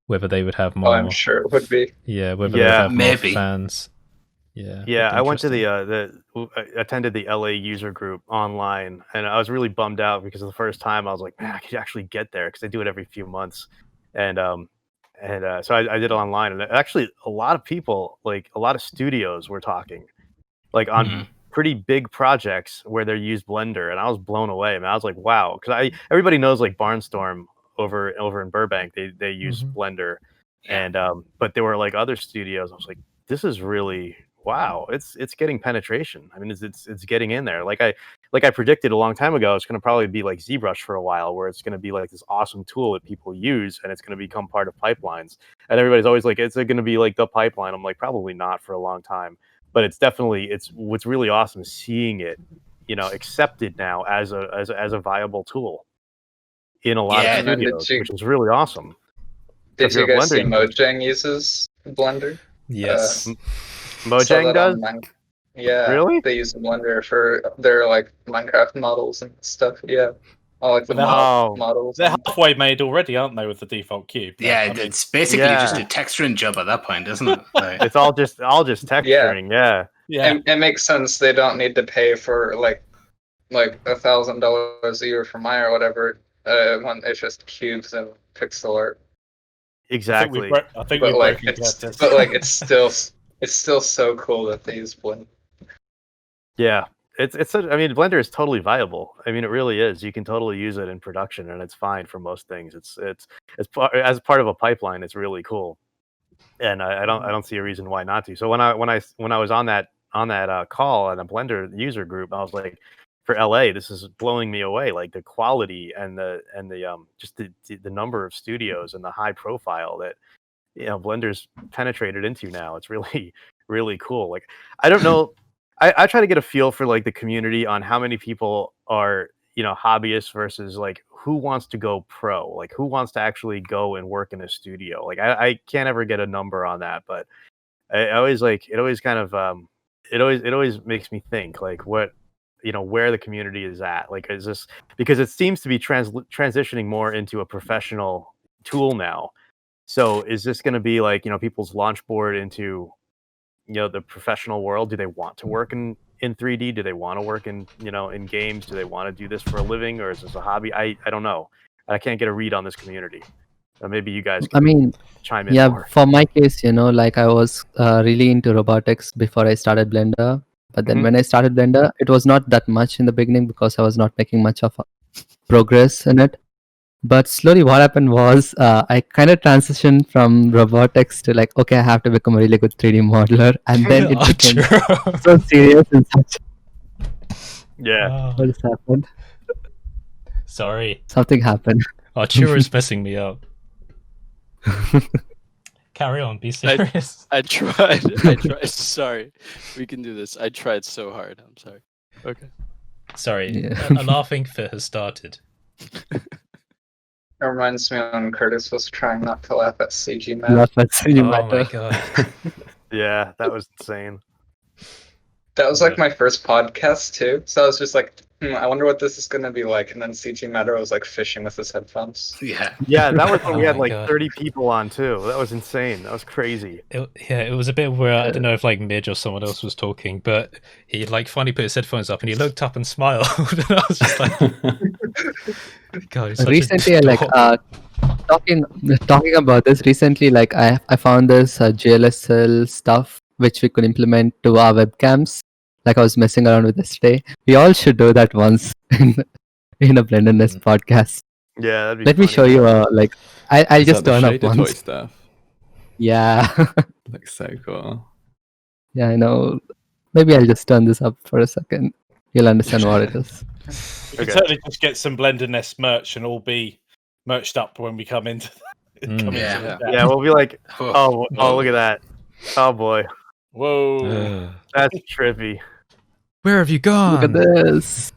whether they would have more. I'm sure it would be. Yeah, whether they Yeah, would have maybe. more fans. Yeah. yeah. it'd be I went to interesting. I attended the LA user group online, and I was really bummed out because the first time I was like, man, I could actually get there because they do it every few months, and so I did it online, and actually a lot of people, like a lot of studios, were talking, like on Mhm. pretty big projects where they use Blender, and I was blown away. Man, I was like, wow, because everybody knows like Barnstorm over in Burbank, they use Blender, and but there were like other studios. I was like, this is really wow. It's getting penetration. I mean, it's getting in there. Like I predicted a long time ago, it's going to probably be like ZBrush for a while, where it's going to be like this awesome tool that people use, and it's going to become part of pipelines. And everybody's always like, it's going to be like the pipeline. I'm like, probably not for a long time. But it's what's really awesome is seeing it, accepted now as a viable tool in a lot Yeah, of and then did studios, you- which is really awesome. Did If you you're a guys see Blender Mojang uses Blender? Yes. Saw Mojang that does. on Yeah. Really? They use Blender for their like Minecraft models and stuff. Yeah. All like the But they're models. They're halfway made already, aren't they, with the default cube? Yeah, I mean, it's basically Yeah. just a texturing job at that point, isn't it? Like, It's all just texturing. Yeah. yeah. It makes sense. They don't need to pay for like $1,000 a year for Maya or whatever. When it's just cubes and pixel art. Exactly. I think But we're like breaking it's Curtis. it's still so cool that they use Blender. Yeah. I mean, Blender is totally viable. I mean, it really is. You can totally use it in production, and it's fine for most things. As part of a pipeline, it's really cool, and I don't see a reason why not to. So when I was on that call and a Blender user group. I was like, for LA, this is blowing me away. Like the quality and the just the number of studios and the high profile that Blender's penetrated into now. It's really really cool. Like I don't know. I try to get a feel for like the community on how many people are hobbyists versus like who wants to go pro, like who wants to actually go and work in a studio. Like I can't ever get a number on that, but I always like it. Always kind of it always makes me think like what where the community is at. Like is this because it seems to be transitioning more into a professional tool now. So is this going to be like people's launch board into the professional world? Do they want to work in 3D? Do they want to work in in games? Do they want to do this for a living, or is this a hobby? I don't know. I can't get a read on this community. Maybe you guys can chime in. Yeah, more. for my case, like I was really into robotics before I started Blender. But then when I started Blender, it was not that much in the beginning because I was not making much of progress in it. But slowly what happened was I kind of transitioned from robotics to like, okay, I have to become a really good 3D modeler. And then it became so serious and such. Yeah. What has happened? Sorry. Something happened. Arturo's messing me up. Carry on, be serious. I tried. Sorry. We can do this. I tried so hard. I'm sorry. Okay. Sorry. Yeah. A laughing fit has started. It reminds me when Curtis was trying not to laugh at CG Matter. Laugh at CG Oh my Matter. god. Yeah, that was insane. That was like my first podcast too. So I was just like, I wonder what this is gonna be like. And then CG Matter was like fishing with his headphones. Yeah. Yeah, that was when we Oh had my like God. 30 people on too. That was insane. That was crazy. It was a bit where I don't know if like Midge or someone else was talking, but he like finally put his headphones up and he looked up and smiled, and I was just like, God, he's such Recently, a like dork. talking about this recently, like I found this GLSL stuff which we could implement to our webcams. Like I was messing around with yesterday. We all should do that once in a Blender Nest podcast. Yeah, that'd be Let me funny. show you. Like I'll Is just that the turn up Shader Toy once. stuff? Yeah, Looks so cool. yeah, I know. Maybe I'll just turn this up for a second. You'll understand what it is. We can Okay. certainly just get some Blender Nest merch and all be merched up when we come into Yeah. the Yeah, we'll be like, Oh, oh, look at that. Oh boy, Whoa. that's trippy. Where have you Look at gone? this.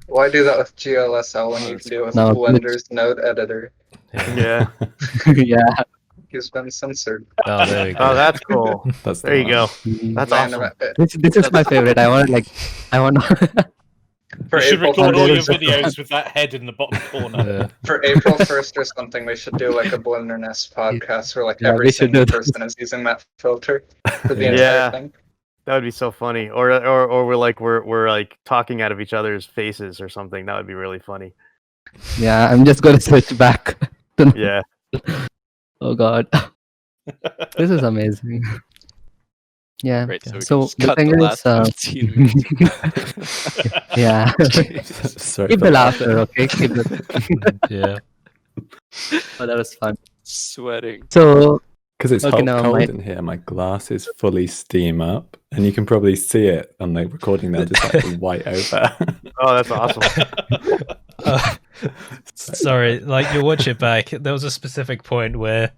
Why do that with GLSL when you can do it with No, Blender's node editor? Yeah. Yeah. He's been censored. Oh, there we go. Oh, that's cool. That's the There you one. go. That's Man, awesome. This is my favorite. I want For You should April record all your 1st, videos with that head in the bottom corner. for April 1st or something, we should do like a Blender Nest podcast where like Yeah, every we should single do that. person is using that filter for the Yeah. entire Yeah. thing. That would be so funny. Or we're like talking out of each other's faces or something. That would be really funny. Yeah, I'm just gonna switch back. Yeah. Oh god, this is amazing. Yeah. Great. So, we So can just the cut thing the is, last 15 minutes. yeah. Sorry Keep for the that. laughter, okay? Keep the. Yeah. Oh, that was fun. Sweating. So Because it's Okay, hot, now cold my- in here, my glasses fully steam up, and you can probably see it on the recording. They're just like white over. Oh, that's awesome. Sorry, like you watch it back. There was a specific point where,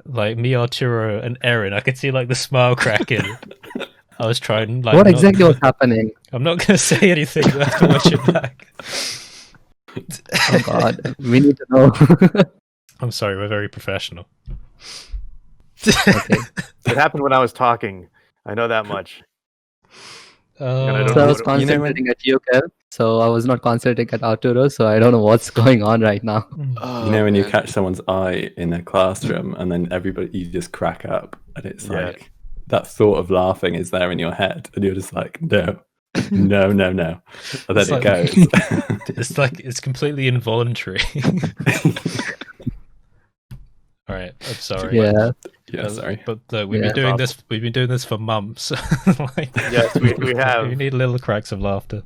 like me, Arturo, and Erin, I could see like the smile cracking. I was trying. Like, what not- exactly was happening? I'm not gonna say anything. You have to watch it back. Oh god, we need to know. I'm sorry. We're very professional. Okay. It happened when I was talking. I know that much. I don't So know I was what it- you know when- concentrating at you, Kev. So I was not concentrating at Arturo. So I don't know what's going on right now. Oh, You know when you man. catch someone's eye in a classroom, and then everybody you just crack up, and it's Yeah. like that thought of laughing is there in your head, and you're just like, no, no, no, no, and then It's it like- goes. It's like it's completely involuntary. All right, I'm sorry. Yeah. Yeah, sorry. But we've Yeah. been doing this. We've been doing this for months. Like, Yes, we have. We need little cracks of laughter.